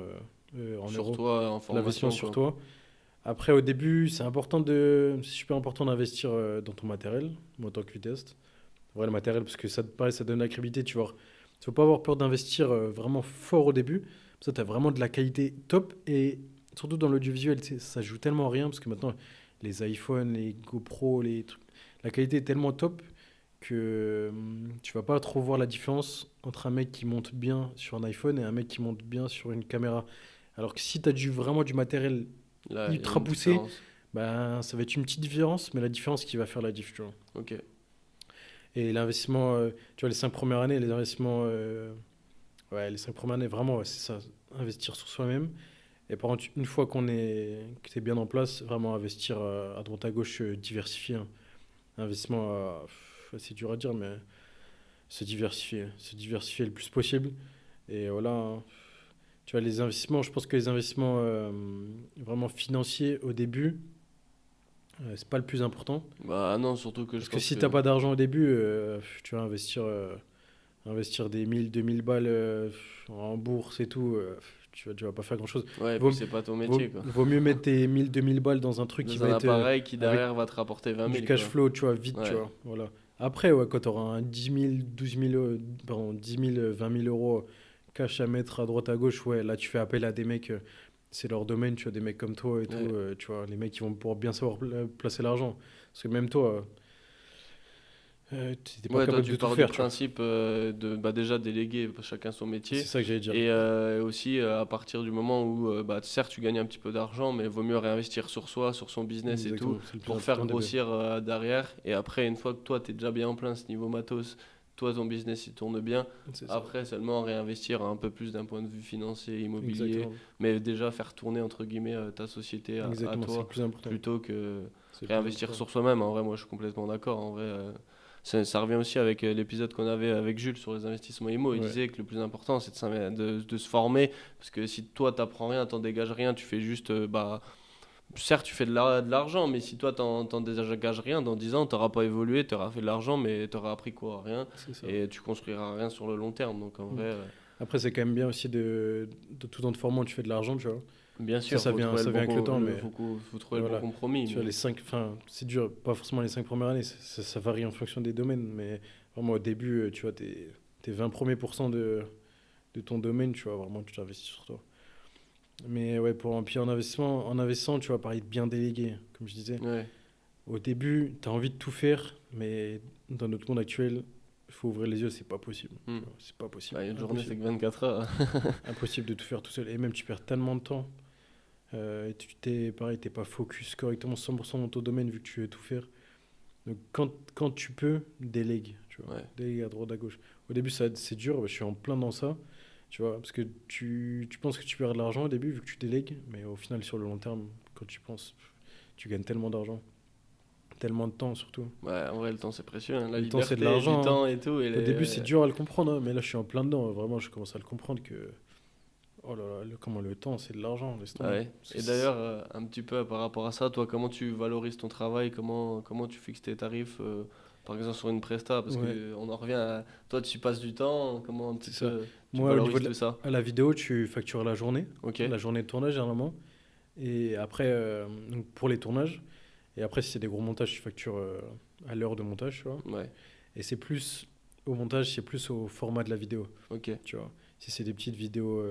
en Sur euros. toi, en L'investissement formation, sur quoi. toi. Après, au début, c'est super important d'investir dans ton matériel, moi, en tant que test. Ouais, le matériel, parce que ça, pareil, ça donne la crédibilité, tu vois. Il faut pas avoir peur d'investir vraiment fort au début. Ça, tu as vraiment de la qualité top. Et surtout dans l'audiovisuel, tu sais, ça joue tellement à rien, parce que maintenant, les iPhones, les GoPro, les trucs, la qualité est tellement top que tu vas pas trop voir la différence entre un mec qui monte bien sur un iPhone et un mec qui monte bien sur une caméra. Alors que si tu as vraiment du matériel Là, il y a ultra une poussé, différence. ben, ça va être une petite différence, mais la différence qui va faire la diff, tu vois. Ok. Et l'investissement, tu vois, les 5 premières années, les investissements, ouais, les 5 premières années, vraiment, ouais, c'est ça, investir sur soi-même. Et par contre, une fois que t'es bien en place, vraiment investir à droite à gauche, diversifier, hein. Investissement, c'est dur à dire, mais se diversifier le plus possible. Et voilà, hein. Tu vois, les investissements, je pense que les investissements vraiment financiers au début, c'est pas le plus important. Bah non, surtout que je Parce que pense si que... t'as pas d'argent au début, tu vas investir des 1000, 2000 balles en bourse et tout, tu vas pas faire grand-chose. Ouais, et puis Vaut, c'est pas ton métier, vaut, quoi. vaut mieux mettre tes 1000, 2000 balles dans un truc qui Dans va un être appareil qui avec derrière va te rapporter 20 du 000, cash quoi. flow, tu vois, vite, tu Ouais. vois. Voilà. Après, ouais, quand tu auras un 10 000, 12 000, pardon, 10 000, 20 000 euros cash à mettre à droite à gauche, ouais, là, tu fais appel à des mecs, c'est leur domaine, tu vois, des mecs comme toi et tout, Ouais. tu vois, les mecs qui vont pouvoir bien savoir placer l'argent. Parce que même toi, t'es pas Ouais, toi capable tu de tout pars du faire, tu vois. principe de bah, déjà déléguer chacun son C'est métier ça que j'allais dire. et aussi à partir du moment où bah, certes tu gagnes un petit peu d'argent mais vaut mieux réinvestir sur soi, sur son business et tout Exactement, c'est le plus pour faire important des deux. grossir derrière et après une fois que toi tu es déjà bien en plein ce niveau matos, toi ton business il tourne bien, C'est ça. après seulement réinvestir un peu plus d'un point de vue financier, immobilier, Exactement. mais déjà faire tourner entre guillemets ta société à Exactement, c'est le toi plus important. plutôt que C'est le plus réinvestir important. sur soi-même. En vrai, moi je suis complètement d'accord. En vrai, ça revient aussi avec l'épisode qu'on avait avec Jules sur les investissements IMO. Il Ouais, disait que le plus important c'est de se former parce que si toi t'apprends rien, t'en dégages rien, tu fais juste bah certes tu fais de l'argent, mais si toi t'en dégages rien, dans 10 ans t'auras pas évolué, t'auras fait de l'argent, mais t'auras appris quoi? Rien, c'est ça. et tu construiras rien sur le long terme. Donc en Mm. vrai, Après, c'est quand même bien aussi de tout en te formant, tu fais de l'argent, tu vois. bien Ça, sûr, faut trouver ça vient avec le temps, mais faut trouver le bon voilà. compromis. Tu vois, Mais enfin, c'est dur, pas forcément les 5 premières années, ça varie en fonction des domaines, mais vraiment au début, tu vois, tes 20 premiers pourcents de ton domaine, tu vois, vraiment, tu t'investis sur toi. Mais ouais, puis en investissant, tu vois, pareil, de bien déléguer, comme je disais. ouais, Au début, tu as envie de tout faire, mais dans notre monde actuel, il faut ouvrir les yeux, c'est pas possible. hmm. Tu vois, c'est pas possible. Bah, une journée c'est Impossible. que 24 heures. Impossible de tout faire tout seul. Et même, tu perds tellement de temps. Et pareil, t'es pas focus correctement 100% dans ton domaine vu que tu veux tout faire. Donc, quand tu peux, délègue. Tu vois, Ouais. délègue à droite, à gauche. Au début, c'est dur. Je suis en plein dans ça. Tu vois, parce que tu penses que tu perds de l'argent au début vu que tu délègues. Mais au final, sur le long terme, quand tu penses, tu gagnes tellement d'argent. Tellement de temps surtout. Ouais, en vrai, le temps c'est précieux, hein. La Le temps, c'est de liberté du l'argent, hein. temps et tout. Au début, c'est dur à le comprendre, hein, mais là, je suis en plein dedans. Vraiment, je commence à le comprendre que. Oh là là, comment le temps, c'est de l'argent, laisse Ah tomber. ouais. Et d'ailleurs, un petit peu par rapport à ça, toi, comment tu valorises ton travail? Comment tu fixes tes tarifs, par exemple sur une presta? Parce Ouais, que on en revient à toi, tu passes du temps, comment un petit c'est ça. peu tu Moi, au niveau valorises tout ça? à la vidéo, tu factures Ok? la journée de tournage, généralement. Et après, donc pour les tournages. Et après, si c'est des gros montages, tu factures à l'heure de montage, tu vois. Ouais, Et c'est plus au montage, c'est plus au format de la vidéo, ok. tu vois. Si c'est des petites vidéos.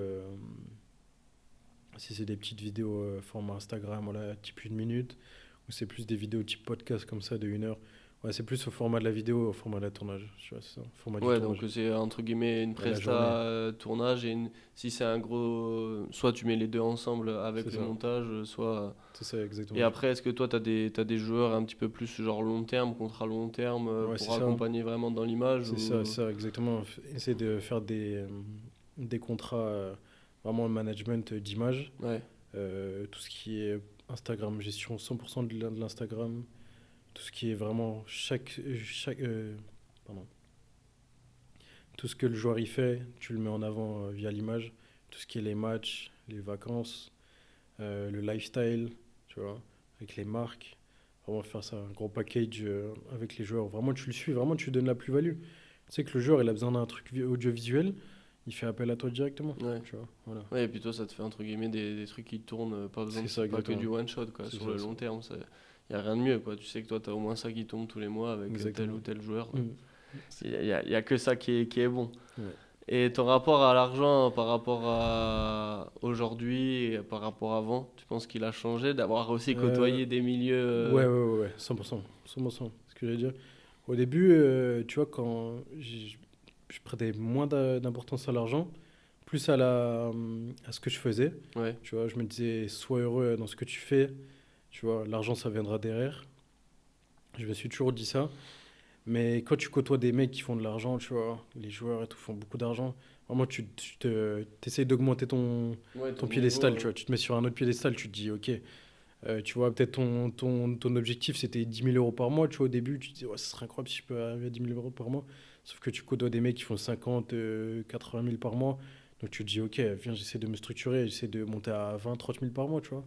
Si c'est des petites vidéos format Instagram, voilà, type 1 minute, ou c'est plus des vidéos type podcast comme ça de 1 heure, ouais, c'est plus au format de la vidéo, au format de la tournage, tu vois, c'est ça, au format du Ouais, donc tournage. c'est entre guillemets une Et la journée, presta tournage et si c'est un gros, soit tu mets les deux ensemble avec c'est le ça, montage, soit. c'est ça Et exactement. après, est-ce que toi, t'as des joueurs un petit peu plus genre long terme, contrat long terme, Ouais, c'est pour ça, hein. accompagner vraiment dans l'image C'est ou... ça exactement. Essayer de faire des contrats vraiment management d'image, Ouais, tout ce qui est Instagram, gestion 100% de l'Instagram, tout ce qui est vraiment pardon. Tout ce que le joueur y fait, tu le mets en avant via l'image. Tout ce qui est les matchs, les vacances, le lifestyle, tu vois, avec les marques. Vraiment faire ça, un gros package avec les joueurs. Vraiment, tu le suis, vraiment, tu lui donnes la plus-value. Tu sais que le joueur, il a besoin d'un truc audiovisuel. il fait appel à toi directement. Ouais. Tu vois, voilà. Ouais, et puis toi, ça te fait entre guillemets des trucs qui tournent, pas besoin C'est de, ça, pas que exactement. du one shot, quoi. C'est Sur ça, le ça. long terme, il y a rien de mieux, quoi. Tu sais que toi, tu as au moins ça qui tombe tous les mois avec tel ou Exactement. tel joueur. Mm. Il y a que ça qui est bon. Ouais. Et ton rapport à l'argent par rapport à aujourd'hui et par rapport à avant, tu penses qu'il a changé d'avoir aussi Euh, côtoyé des milieux ouais, 100%. 100%. Ce que j'allais dire. Au début, tu vois, quand je prêtais moins d'importance à l'argent, plus à ce que je faisais. Ouais, Tu vois, je me disais, sois heureux dans ce que tu fais. Tu vois, l'argent, ça viendra derrière. Je me suis toujours dit ça. Mais quand tu côtoies des mecs qui font de l'argent, tu vois, les joueurs et tout font beaucoup d'argent, vraiment, t'essayes d'augmenter ouais, ton ton niveau. piédestal, tu vois. Tu te mets sur un autre piédestal, tu te dis, ok, tu vois, peut-être ton objectif, c'était 10 000 € par mois, tu vois, au début, tu te dis, ouais, ce serait incroyable si je peux arriver à 10 000 € par mois. Sauf que tu côtoies des mecs qui font 50, 80 000 par mois. Donc tu te dis, ok, viens, j'essaie de me structurer, j'essaie de monter à 20, 30 000 par mois, tu vois.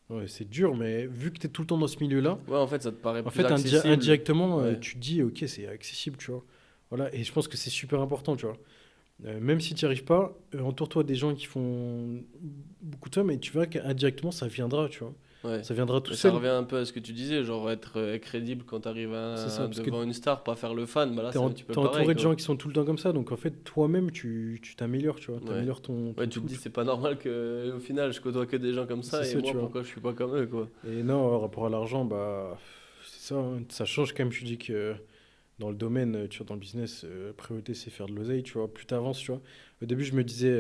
Ouais, c'est dur, mais vu que tu es tout le temps dans ce milieu-là, Ouais, en fait, ça te paraît en plus fait, accessible. indirectement, Ouais, tu te dis, ok, c'est accessible, tu vois. Voilà, et je pense que c'est super important, tu vois. Même si tu n'y arrives pas, entoure-toi des gens qui font beaucoup de ça, mais tu verras qu'indirectement, ça viendra, tu vois. ouais. Ça viendra tout Mais ça seul. revient un peu à ce que tu disais, genre être crédible quand t'arrives C'est ça, parce que devant une star, pas faire le fan, bah là tu c'est un petit peu es pareil, entouré de quoi. gens qui sont tout le temps comme ça, donc en fait, toi-même, tu t'améliores, tu vois. Tu Ouais. améliores Ouais, ton tu te tout. dis, c'est pas normal que au final je côtoie que des gens comme C'est ça et ça, tu moi vois. pourquoi je suis pas comme eux, quoi. Et non, par rapport à l'argent, bah, c'est ça, hein. Ça change quand même, je dis que dans le domaine, tu vois, dans le business, la priorité c'est faire de l'oseille, tu vois. Plus t'avances, tu vois. Au début, je me disais,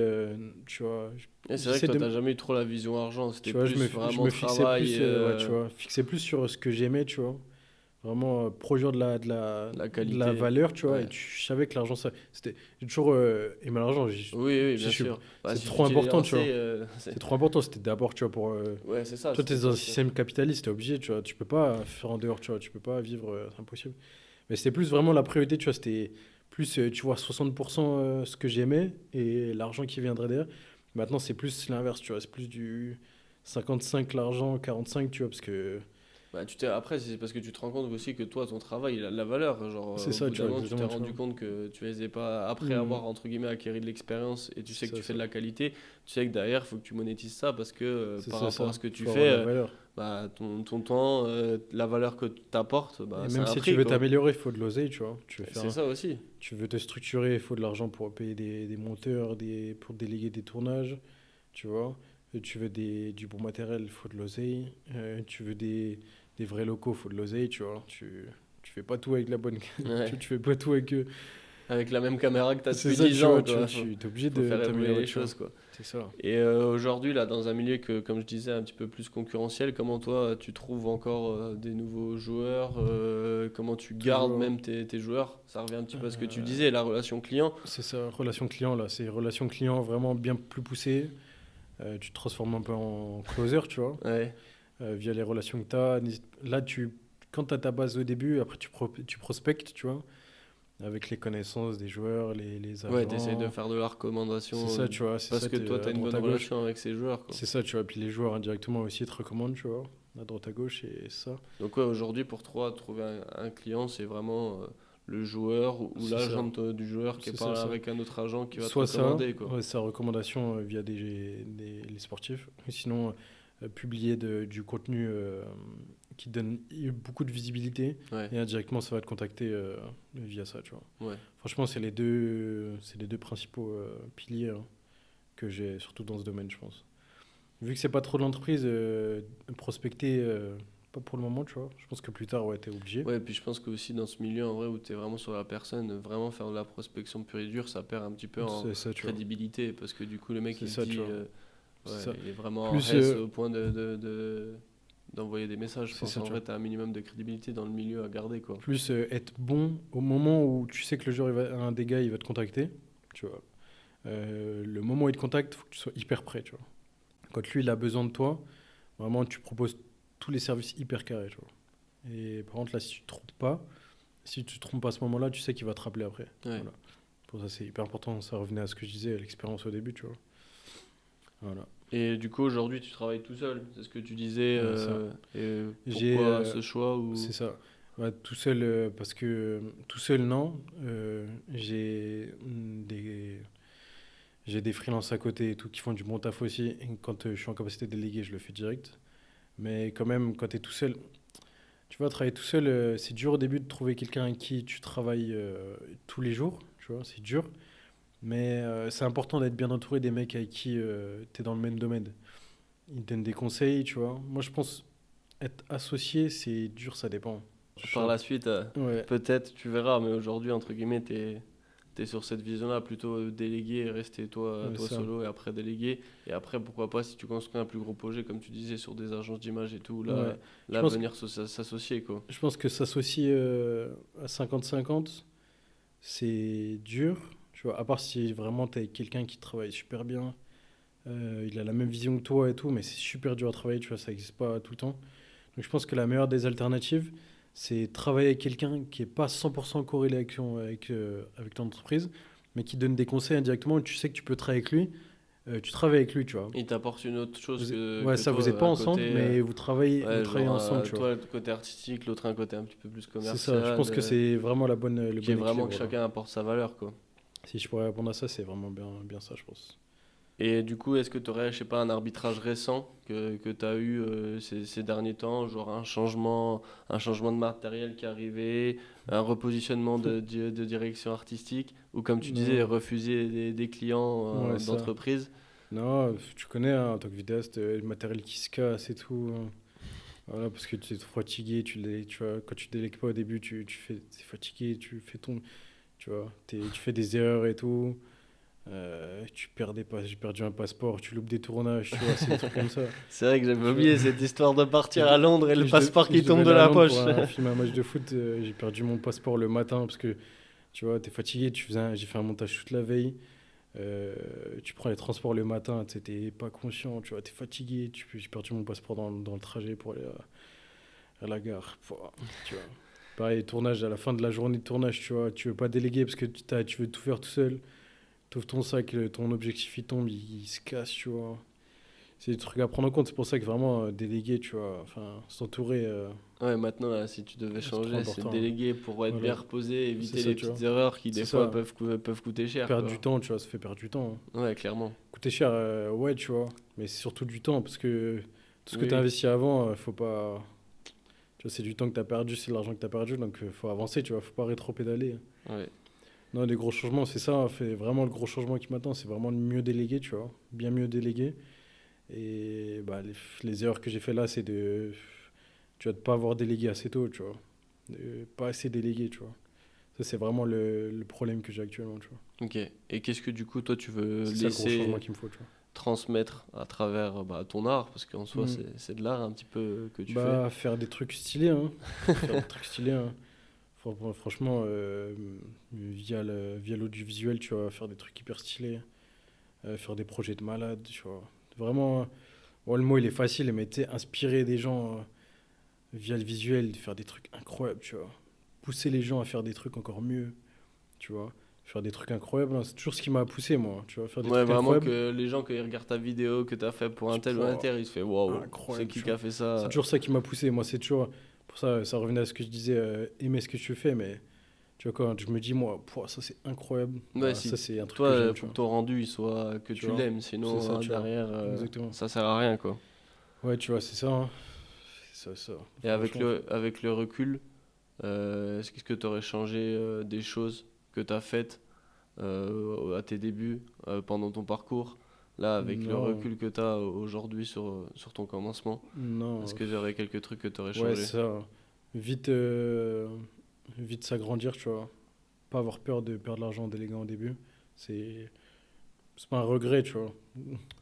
tu vois, Et c'est vrai que j'essaie toi de, t'as jamais eu trop la vision argent, c'était tu vois, plus je vraiment me fixais travail, plus, ouais, tu vois, fixais plus sur ce que j'aimais, tu vois. Vraiment produire la de la qualité. valeur, tu vois. Ouais. Et je savais que l'argent, ça, c'était, j'ai toujours aimé l'argent. Oui, oui, bien sûr. Bah, C'est si tu trop t'y es important, tu vois. lancé, C'est trop important. C'était d'abord, tu vois, pour, ouais, c'est ça, toi, tu c'était es dans un parce que. système capitaliste, t'es obligé, tu vois. Tu peux pas faire en dehors, tu vois. Tu peux pas vivre, c'est impossible. Mais c'était plus vraiment la priorité, tu vois. C'était plus, tu vois, 60% ce que j'aimais et l'argent qui viendrait derrière. Maintenant, c'est plus l'inverse, tu vois. C'est plus du 55 l'argent, 45, tu vois. Parce que Bah, après, c'est parce que tu te rends compte aussi que toi, ton travail, il a de la valeur. Genre, c'est au ça, bout tu d'un vois, moment, tu t'es exactement, tu vois. rendu compte que tu les ai pas. Après Mhm. avoir, entre guillemets, acquéri de l'expérience et tu sais que tu C'est fais ça. de la qualité, tu sais que derrière, il faut que tu monétises ça parce que C'est par ça, rapport à ça. ce que Il tu faut avoir fais, de la valeur. bah, ton temps, la valeur que tu apportes, bah, Et c'est même un si tu prix, veux quoi. t'améliorer, il faut de l'oseille, tu vois. C'est ça aussi. Tu veux te structurer, il faut de l'argent pour payer des monteurs, pour déléguer des tournages, tu vois. Et tu veux du bon matériel, il faut de l'oseille. Tu veux des vrais locaux, il faut de l'oseille, tu vois. Tu fais pas tout avec la bonne. Ouais. Tu fais pas tout avec. Avec la même caméra que tu as C'est depuis ça, 10 tu vois. ans, quoi. Tu es obligé Faut de faire évoluer t'améliorer, les tu vois. choses, quoi. C'est ça. Et aujourd'hui, là, dans un milieu que, comme je disais, un petit peu plus concurrentiel, comment toi, tu trouves encore des nouveaux joueurs comment tu gardes Toujours. même tes joueurs? Ça revient un petit peu à ce que tu euh, disais, la relation client. c'est ça, relation client, là. C'est relation client vraiment bien plus poussée. Tu te transformes un peu en closer, tu vois. Ouais, Via les relations que tu as. Là, quand tu as ta base au début, après tu prospectes, tu vois, avec les connaissances des joueurs, les ouais, t'essayes de agents. faire de la C'est recommandation ça, tu vois, c'est parce ça, que tu toi, es tu as à une droite bonne à gauche. relation avec ces joueurs, quoi. C'est ça, tu vois, puis les joueurs indirectement aussi te recommandent, tu vois, à droite à gauche, et ça. Donc, ouais, aujourd'hui, pour toi, trouver un client, c'est vraiment le joueur ou C'est ça, l'agent du joueur qui c'est ça, parle ça. avec un autre agent qui va te Soit ça, recommander, quoi. ouais, sa recommandation via les sportifs, ou sinon publier du contenu qui donne beaucoup de visibilité, Ouais, et indirectement ça va te contacter via ça, tu vois. ouais. Franchement, c'est les deux principaux piliers hein, que j'ai, surtout dans ce domaine, je pense. Vu que c'est pas trop de l'entreprise, prospecter, pas pour le moment, tu vois. Je pense que plus tard, ouais, t'es obligé. Ouais, et puis je pense que aussi dans ce milieu, en vrai, où tu es vraiment sur la personne, vraiment faire de la prospection pure et dure, ça perd un petit peu en C'est ça, tu vois. crédibilité, parce que du coup, le mec, C'est il se ça, tu dit, vois. C'est ouais, ça. il est vraiment en Plus, reste au point d'envoyer des messages. Je c'est pense ça, en tu vrai, vois. tu as un minimum de crédibilité dans le milieu à garder, quoi. Plus être bon au moment où tu sais que le joueur, un des gars, il va te contacter, tu vois. Le moment où il te contacte, il faut que tu sois hyper prêt, tu vois. Quand lui, il a besoin de toi, vraiment, tu proposes tous les services hyper carrés, tu vois. Et par contre, là, si tu te trompes pas à ce moment-là, tu sais qu'il va te rappeler après. Ouais. Voilà. Pour ça, c'est hyper important. Ça revenait à ce que je disais, à l'expérience au début, tu vois. Voilà. Et du coup, aujourd'hui, tu travailles tout seul, c'est ce que tu disais. Ouais, ça. Et J'ai, pourquoi ce choix c'est ou... ça. Ouais, tout seul, tout seul, non. J'ai J'ai des freelances à côté et tout qui font du bon taf aussi. Et quand je suis en capacité de déléguer, je le fais direct. Mais quand même, quand tu es tout seul, tu vois, travailler tout seul, c'est dur au début de trouver quelqu'un avec qui tu travailles tous les jours. Tu vois, c'est dur. Mais c'est important d'être bien entouré des mecs avec qui tu es dans le même domaine. Ils te donnent des conseils, tu vois. Moi, je pense être associé, c'est dur, ça dépend. Par la suite, Ouais, peut-être, tu verras, mais aujourd'hui, entre guillemets, t'es sur cette vision-là, plutôt déléguer et rester toi, ouais, toi ça. solo et après déléguer. Et après, pourquoi pas, si tu construis un plus gros projet, comme tu disais, sur des agences d'image et tout, Ouais. Je là pense, venir s'associer, quoi. je pense que s'associer à 50-50, c'est dur. Tu vois, à part si vraiment tu avec quelqu'un qui travaille super bien, il a la même vision que toi et tout, mais c'est super dur à travailler, tu vois, ça n'existe pas tout le temps. Donc je pense que la meilleure des alternatives, c'est travailler avec quelqu'un qui n'est pas 100% corrélé avec ton entreprise, mais qui donne des conseils indirectement, et tu sais que tu peux travailler avec lui, tu travailles avec lui, tu vois. Il t'apporte une autre chose Ouais, que ça, vous n'êtes toi, pas un ensemble, côté, mais vous ouais, travaillez genre, ensemble, tu vois. toi, le côté artistique, l'autre un côté un petit peu plus C'est ça, je commercial, pense que c'est vraiment le qui est bon vraiment équilibre, que là. chacun apporte sa valeur, quoi. Si je pourrais répondre à ça, c'est vraiment bien, bien ça, je pense. Et du coup, est-ce que tu aurais, je sais pas, un arbitrage récent que tu as eu ces derniers temps, genre un changement de matériel qui est arrivé, un repositionnement de direction artistique, ou comme tu disais, Non, refuser des clients ouais, ça. d'entreprise? Non, tu connais, hein, en tant que vidéaste, le matériel qui se casse et tout, hein. Voilà, parce que tu es trop fatigué, tu vois, quand tu délègues pas au début, t'es fatigué, tu fais tu vois, tu fais des erreurs et tout. J'ai perdu un passeport, tu loupes des tournages, tu vois, c'est des trucs comme ça. C'est vrai que j'avais Tu vois. oublié cette histoire de Je, partir à de- Londres et le passeport qui je devais tombe de aller à la Londres pour poche. filmer un match de foot, j'ai perdu mon passeport le matin parce que, tu vois, t'es fatigué, j'ai fait un montage toute la veille. Euh, Tu prends les transports le matin, t'es pas conscient, tu vois, t'es fatigué, j'ai perdu mon passeport dans le trajet pour aller à la gare. Pouah, tu vois. Pareil, tournage, à la fin de la journée de tournage, tu vois, tu veux pas déléguer parce que tu veux tout faire tout seul. T'ouvres ton sac, ton objectif il tombe, il se casse, tu vois. C'est des trucs à prendre en compte, c'est pour ça que vraiment déléguer, tu vois, enfin, s'entourer, Ouais, maintenant, là, si tu devais c'est trop changer, c'est de important, hein. déléguer pour être Voilà, bien reposé, c'est éviter ça, les tu vois. petites erreurs qui, C'est des fois, ça. peuvent coûter cher, Perdre du quoi. temps, tu vois, ça fait perdre du temps, hein. Ouais, clairement. Coûter cher, ouais, tu vois, mais c'est surtout du temps parce que tout ce que Oui, tu as oui. investi avant, faut pas. Tu vois, c'est du temps que tu as perdu, c'est de l'argent que tu as perdu, donc faut avancer, tu vois, faut pas rétro-pédaler. Ouais. Non, les gros changements, c'est ça, fait vraiment le gros changement qui m'attend, c'est vraiment de mieux déléguer, tu vois, bien mieux déléguer. Et bah, les erreurs que j'ai fait là, c'est tu vois, de pas avoir délégué assez tôt, tu vois, de pas assez délégué, tu vois. Ça, c'est vraiment le problème que j'ai actuellement, tu vois. Ok. Et qu'est-ce que du coup, toi, tu veux C'est ça le gros changement laisser qu'il me faut, tu vois. transmettre à travers bah, ton art? Parce qu'en soi, Hmm. c'est de l'art un petit peu que tu fais. Bah, faire des trucs stylés, hein. Faire des trucs stylés, hein. Franchement, via l'audiovisuel, tu vois, faire des trucs hyper stylés, faire des projets de malade, tu vois. Vraiment, bon, le mot il est facile, mais tu sais, inspirer des gens via le visuel, faire des trucs incroyables, tu vois. Pousser les gens à faire des trucs encore mieux, tu vois. Faire des trucs incroyables, hein. C'est toujours ce qui m'a poussé, moi, tu vois. Faire des Ouais, trucs vraiment incroyables, que les gens, quand ils regardent ta vidéo que t'as fait pour un tel ou un tel, ils se font waouh, c'est incroyable, qui tu qui vois. a fait C'est ça? toujours ça qui m'a poussé, moi, c'est toujours. Pour ça, ça revenait à ce que je disais, aimer ce que tu fais, mais tu vois, quand je me dis, moi, pouah, ça c'est incroyable, Ouais, bah, si ça c'est un truc que toi, j'aime, tu faut que vois. ton rendu il soit que Tu tu vois, l'aimes, c'est sinon ça, tu vois. derrière, Exactement. ça sert à rien, quoi. Ouais, tu vois, c'est ça, hein. C'est ça, ça. Et Franchement. avec le recul, est-ce que tu aurais changé des choses que tu as faites à tes débuts, pendant ton parcours? Là, avec le Non, recul que tu as aujourd'hui sur ton commencement, est-ce non. que j'aurais quelques trucs que tu aurais Ouais, changé? c'est ça. Vite, vite s'agrandir, tu vois. Pas avoir peur de perdre l'argent en déléguant au début. C'est, c'est pas un regret, tu vois.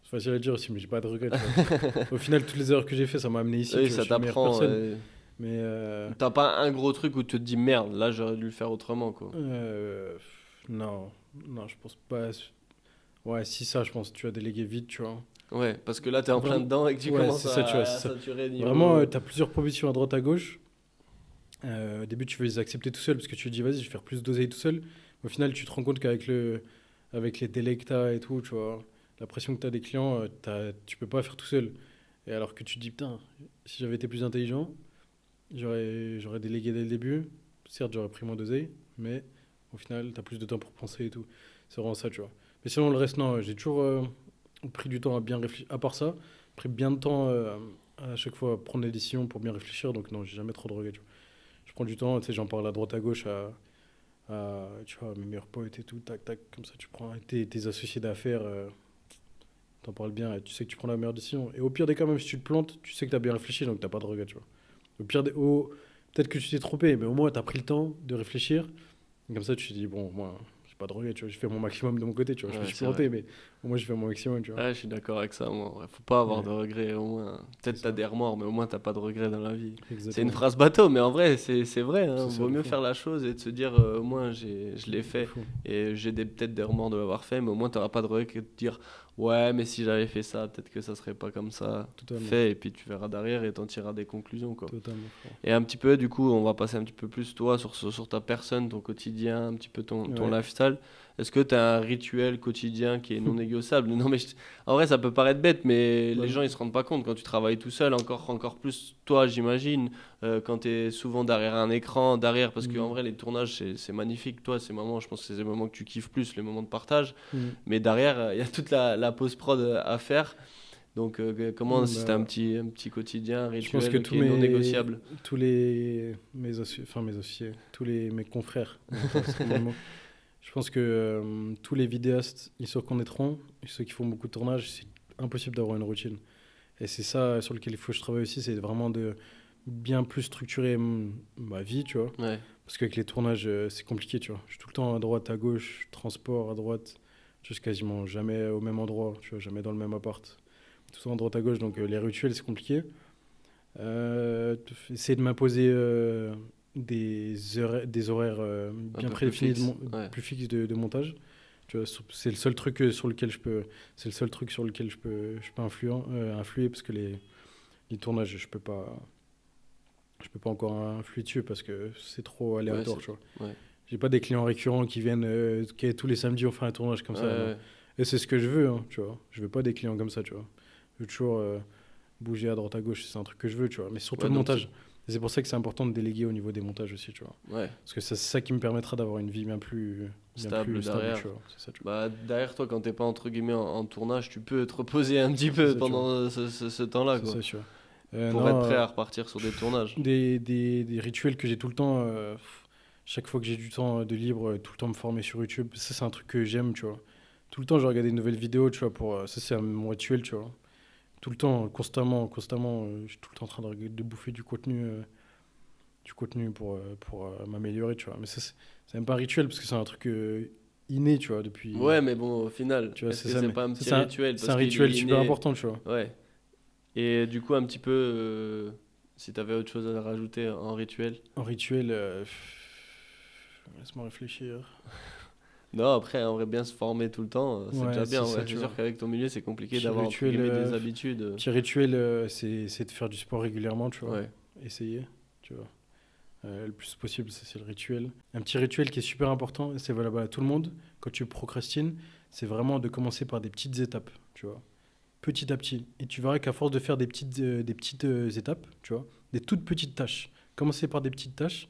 C'est facile à dire aussi, mais j'ai pas de regret, tu vois. Au final, toutes les erreurs que j'ai fait, ça m'a amené ici, Oui, tu vois. Je ça suis une meilleure t'apprend. personne. Mais T'as pas un gros truc où tu te dis merde, là j'aurais dû le faire autrement, quoi. euh, non, non, je pense pas. Ouais, si ça, je pense, tu as délégué vite, tu vois. Ouais, parce que là t'es en plein Vraiment, dedans et que tu ouais, commences c'est ça, tu vois, à c'est ça. saturer Vraiment, niveau. tu as plusieurs propositions à droite à gauche. Au début, tu veux les accepter tout seul parce que tu te dis, vas-y, je vais faire plus d'oseille tout seul. Au final, tu te rends compte avec les délais que tu as et tout, tu vois, la pression que tu as des clients, tu peux pas faire tout seul. Et alors que tu te dis, putain, si j'avais été plus intelligent, j'aurais délégué dès le début. Certes, j'aurais pris moins d'oseille, mais au final, tu as plus de temps pour penser et tout. C'est vraiment ça, tu vois. Mais sinon, le reste, non, j'ai toujours pris du temps à bien réfléchir. À part ça, pris bien de temps à chaque fois à prendre des décisions pour bien réfléchir. Donc, non, j'ai jamais trop de regrets. Tu vois. Je prends du temps, tu sais, j'en parle à droite à gauche tu vois, à mes meilleurs potes et tout. Tac, tac, comme ça, tu prends tes associés d'affaires. T'en parles bien et tu sais que tu prends la meilleure décision. Et au pire des cas, même si tu te plantes, tu sais que t'as bien réfléchi, donc t'as pas de regrets, tu vois. Peut-être que tu t'es trompé, mais au moins t'as pris le temps de réfléchir. Et comme ça, tu te dis, bon, moi, j'ai pas de regrets, tu vois. J'ai fait mon maximum de mon côté, tu vois. Je me Ouais, suis c'est vrai. planté, mais au moins, j'ai fait mon maximum, tu vois. Ouais, je suis d'accord avec ça, moi. Ouais, faut pas avoir Ouais, de regrets, au moins. c'est Peut-être t'as ça. des remords, mais au moins t'as pas de regrets dans la vie. C'est une Exactement. phrase bateau, mais en vrai, c'est vrai, hein. C'est ça, Vaut de mieux fou. faire la chose et de se dire, au moins, je l'ai De fait. fou. Et j'ai peut-être des remords de l'avoir fait, mais au moins t'auras pas de regrets que de te dire, ouais, mais si j'avais fait ça, peut-être que ça serait pas comme ça Totalement. fait. Et puis tu verras derrière et t'en tireras des conclusions, quoi. Totalement, frère. Et un petit peu, du coup, on va passer un petit peu plus, toi, sur ta personne, ton quotidien, un petit peu ton Ouais. lifestyle. Est-ce que tu as un rituel quotidien qui est non négociable? Non, mais en vrai, ça peut paraître bête, mais Bah, les gens, ils se rendent pas compte quand tu travailles tout seul, encore plus toi, j'imagine, quand tu es souvent derrière un écran, derrière, parce qu'en mm, vrai, les tournages, c'est magnifique. Toi, ces moments, je pense que c'est les moments que tu kiffes plus, les moments de partage. mm, Mais derrière, il y a toute la post-prod à faire. Donc, comment, si tu as bah, un petit quotidien, un je pense que rituel qui est non négociable? mes associés, mes confrères, on va dire, c'est vraiment le mot. Je pense que tous les vidéastes, ils se reconnaîtront, et ceux qui font beaucoup de tournages, c'est impossible d'avoir une routine. Et c'est ça sur lequel il faut que je travaille aussi, c'est vraiment de bien plus structurer ma vie, tu vois. Ouais. Parce qu'avec les tournages, c'est compliqué, tu vois. Je suis tout le temps à droite, à gauche, transport à droite. Je suis quasiment jamais au même endroit, tu vois, jamais dans le même appart. Tout le temps à droite, à gauche, donc les rituels, c'est compliqué. Essayer de m'imposer des horaires Un bien peu plus prédéfinis, fixe. Ouais. plus fixes de montage. Tu vois, c'est le seul truc sur lequel c'est le seul truc sur lequel je peux influer parce que les tournages, je peux pas encore influer dessus parce que c'est trop Ouais, aléatoire, tu vois. ouais. J'ai pas des clients récurrents qui viennent, tous les samedis on fait un tournage comme Ouais, ça, non. ouais. Et c'est ce que je veux, hein, tu vois. Je veux pas des clients comme ça, tu vois. Je veux toujours bouger à droite à gauche, c'est un truc que je veux, tu vois. Mais surtout Ouais, le donc montage. Et c'est pour ça que c'est important de déléguer au niveau des montages aussi, tu vois. ouais, Parce que c'est ça qui me permettra d'avoir une vie bien stable plus stable, derrière. tu vois. C'est ça, tu vois. Bah, derrière toi, quand t'es pas entre guillemets en tournage, tu peux te reposer un petit C'est peu ça, tu vois. pendant ce temps-là, C'est quoi. ça, tu vois. Pour être Non, prêt à repartir sur des tournages. des rituels que j'ai tout le temps. Chaque fois que j'ai du temps de libre, tout le temps me former sur YouTube. Ça, c'est un truc que j'aime, tu vois. Tout le temps, je regarde des nouvelles vidéos, tu vois. Ça, c'est mon rituel, tu vois. Tout le temps, constamment, je suis tout le temps en train de bouffer du contenu pour m'améliorer, tu vois. Mais ça, c'est même pas un rituel parce que c'est un truc inné, tu vois, depuis. Ouais, mais bon, au final, Tu vois, est-ce c'est que ça, c'est mais pas un ça, petit rituel? c'est un Parce qu'il rituel il est super né. important, tu vois. Ouais. Et du coup, un petit peu, si t'avais autre chose à rajouter en rituel. Un rituel, laisse-moi réfléchir. Non, après, on vrai, bien se former tout le temps, c'est Ouais, déjà bien. c'est Ouais. ça, C'est tu sûr vois. qu'avec ton milieu, c'est compliqué Petit d'avoir entre rituel, guillemets des habitudes. petit rituel c'est de faire du sport régulièrement, tu vois. Ouais. Essayer, tu vois. Le plus possible, ça, c'est le rituel. Un petit rituel qui est super important, et c'est valable à tout le monde, quand tu procrastines, c'est vraiment de commencer par des petites étapes, tu vois. Petit à petit. Et tu verras qu'à force de faire des petites étapes, tu vois, des toutes petites tâches, commencer par des petites tâches,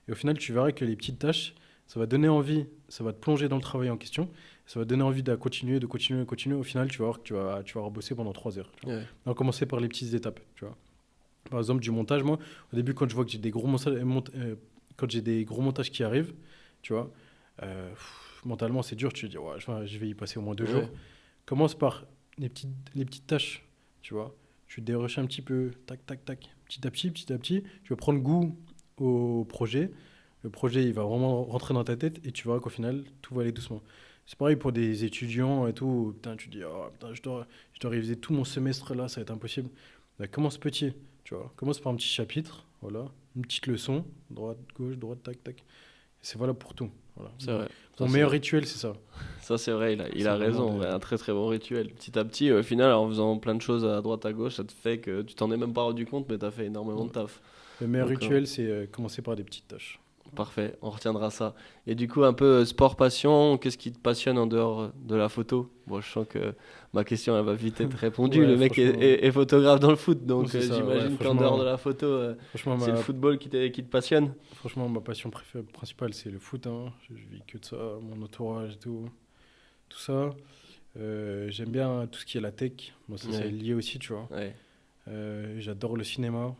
et au final, tu verras que les petites tâches, ça va donner envie, ça va te plonger dans le travail en question, ça va donner envie de continuer, de continuer, de continuer. Au final, tu vas voir que tu vas rebosser pendant 3 heures. Tu vois. Ouais. Donc, commencer par les petites étapes, tu vois. Par exemple, du montage, moi, au début, quand je vois que j'ai des gros montages, quand j'ai des gros montages qui arrivent, tu vois, mentalement, c'est dur. Tu te dis, ouais, je vais y passer au moins 2 jours. Ouais. Commence par les petites tâches, tu vois. Tu déroches un petit peu, tac, tac, tac, petit à petit. Tu vas prendre goût au projet. Le projet, il va vraiment rentrer dans ta tête et tu verras qu'au final, tout va aller doucement. C'est pareil pour des étudiants et tout. Putain, tu te dis, oh, putain, je dois réviser tout mon semestre là, ça va être impossible. Bah, commence petit, tu vois. Commence par un petit chapitre, voilà. Une petite leçon, droite, gauche, droite, tac, tac. Et c'est valable pour tout. Voilà. C'est vrai. Mon Ça, meilleur c'est rituel, c'est ça. Ça, c'est vrai, il C'est a vraiment raison. Ouais, un très très bon rituel. Petit à petit, au final, en faisant plein de choses à droite à gauche, ça te fait que tu t'en es même pas rendu compte, mais t'as fait énormément de taf. Le meilleur Donc, rituel, c'est commencer par des petites tâches. parfait, on retiendra ça. Et du coup, un peu sport passion, qu'est-ce qui te passionne en dehors de la photo? Bon, je sens que ma question, elle va vite être répondue. Ouais, Le mec franchement, est photographe dans le foot, donc c'est ça. Ouais, j'imagine qu'en dehors de franchement, la photo, franchement, c'est le football qui te passionne. ma passion principale, c'est le foot. Hein. Je vis que de ça, mon entourage et tout. tout ça. J'aime bien tout ce qui est la tech. Bon, ça, c'est Ouais, lié aussi, tu vois. ouais. J'adore le cinéma.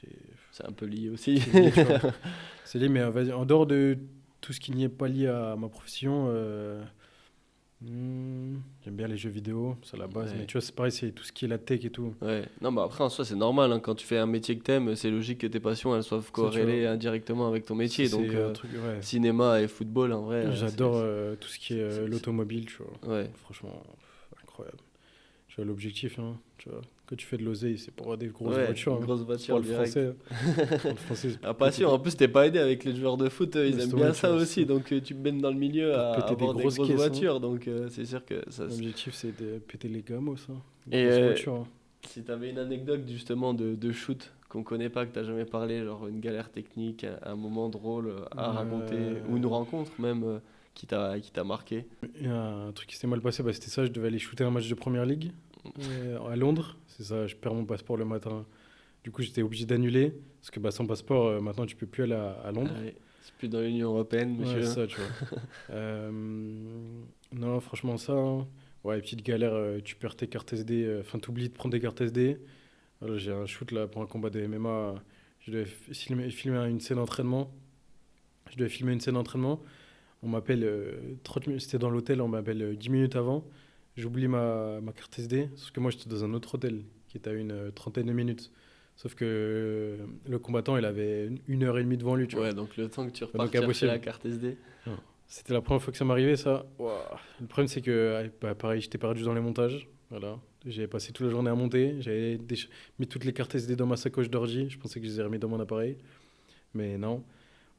J'ai- C'est un peu lié aussi. C'est lié, tu vois. C'est lié, mais vas-y, en dehors de tout ce qui n'est pas lié à ma profession, j'aime bien les jeux vidéo, c'est la base. Mais Ouais. tu vois, c'est pareil, c'est tout ce qui est la tech et tout. Ouais. Non, bah après, en soi, c'est normal, hein. Quand tu fais un métier que t'aimes, c'est logique que tes passions, elles soient Ça, tu vois, corrélées indirectement avec ton ça, métier. Donc, c'est un truc, ouais. cinéma et football, en vrai, J'adore tout ce qui est c'est- l'automobile, tu vois. ouais. Franchement, incroyable. Tu vois, l'objectif, hein, tu vois. Quand tu fais de l'oseille, c'est pour des grosses Ouais, voitures, une hein. grosse C'est pour voiture le direct. français. Pour le français, c'est La pour péter passion, en plus, t'es pas aidé avec les joueurs de foot, ils aiment Laisse tomber, bien tu ça vois. aussi. Donc, tu te baignes dans le milieu Pour à péter des avoir des grosses grosses caisses, hein. voitures. Donc, c'est sûr que ça. L'objectif, c'est de péter les gamos, ça. Et Grosse voiture, hein. si t'avais une anecdote justement de shoot qu'on connaît pas, que t'as jamais parlé, genre une galère technique, un moment drôle à raconter, ou une Euh, rencontre même qui t'a marqué. Il y a un truc qui s'est mal passé, bah, c'était ça. Je devais aller shooter un match de Première Ligue à Londres. C'est ça, je perds mon passeport le matin. Du coup, j'étais obligé d'annuler. Parce que bah, sans passeport, maintenant, tu peux plus aller à Londres. Allez, c'est plus dans l'Union Européenne, Ouais, monsieur. c'est ça, tu vois. Euh, non, franchement, ça, hein. Ouais, petite galère, tu perds tes cartes SD. Enfin, t'oublies de prendre des cartes SD. Voilà, j'ai un shoot là pour un combat de MMA. Je devais filmer une scène d'entraînement. Je devais filmer une scène d'entraînement. On m'appelle 30 minutes, c'était dans l'hôtel, on m'appelle 10 minutes avant. J'oublie ma carte SD, sauf que moi j'étais dans un autre hôtel qui était à une trentaine de minutes. Sauf que le combattant, il avait une heure et demie devant lui, tu vois. Ouais, donc le temps que tu Donc repartes chercher la impossible. carte SD. Non. C'était la première fois que ça m'arrivait, ça. Ouah. Le problème, c'est que, bah, pareil, j'étais perdu dans les montages. Voilà. J'avais passé toute la journée à monter. J'avais mis toutes les cartes SD dans ma sacoche d'ordi. Je pensais que je les ai remis dans mon appareil. Mais non.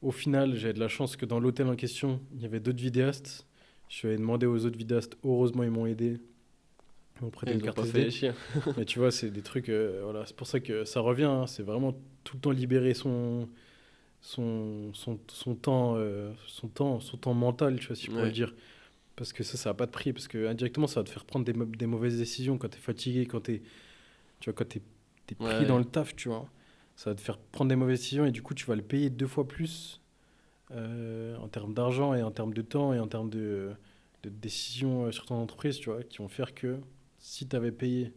Au final, j'avais de la chance que dans l'hôtel en question, il y avait d'autres vidéastes. Je suis allé demander aux autres vidéastes. Heureusement, ils m'ont aidé. Ils m'ont prêté une Ils ont carte pas fait les SD. chiens. Mais tu vois, c'est des trucs. Voilà. C'est pour ça que ça revient, hein. C'est vraiment tout le temps libérer son temps mental, tu vois, si je pourrais le Ouais, dire. Parce que ça n'a pas de prix. Parce que indirectement, ça va te faire prendre des mauvaises décisions quand tu es fatigué, tu vois, quand t'es ouais, pris dans ouais. le taf, tu vois. Ça va te faire prendre des mauvaises décisions et du coup, tu vas le payer deux fois plus en termes d'argent et en termes de temps et en termes de décisions sur ton entreprise, tu vois, qui vont faire que si tu avais payé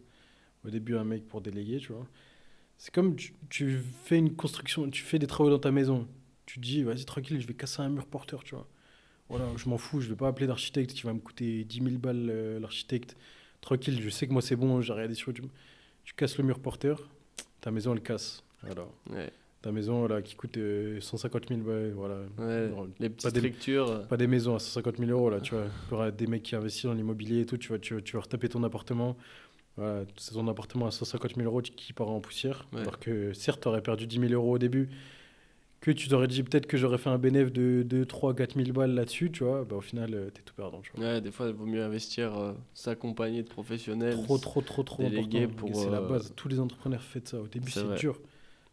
au début un mec pour déléguer, tu vois, c'est comme tu fais une construction, tu fais des travaux dans ta maison. Tu te dis, vas-y, tranquille, je vais casser un mur porteur, tu vois. Voilà, je m'en fous, je vais pas appeler l'architecte qui va me coûter 10 000 balles, l'architecte. Tranquille, je sais que moi c'est bon, j'ai regardé sur YouTube. Tu casses le mur porteur, ta maison elle casse. Voilà. Ouais, Ta maison voilà, qui coûte 150 000 balles, voilà. ouais. Non, Les pas petites des, structures. pas des maisons à 150 000 euros, là, tu vois. Il y aura des mecs qui investissent dans l'immobilier et tout, tu vas retaper ton appartement. Voilà, c'est ton appartement à 150 000 euros qui part en poussière. Ouais. Alors que certes, tu aurais perdu 10 000 euros au début, que tu t'aurais dit peut-être que j'aurais fait un bénéfice de 2 3 4 000 balles là-dessus, tu vois. Bah, au final, t'es tout perdant, tu vois. Ouais, des fois, il vaut mieux investir, s'accompagner de professionnels, Trop important. déléguer pour. C'est la base. Tous les entrepreneurs font ça. Au début, C'est c'est vrai, dur,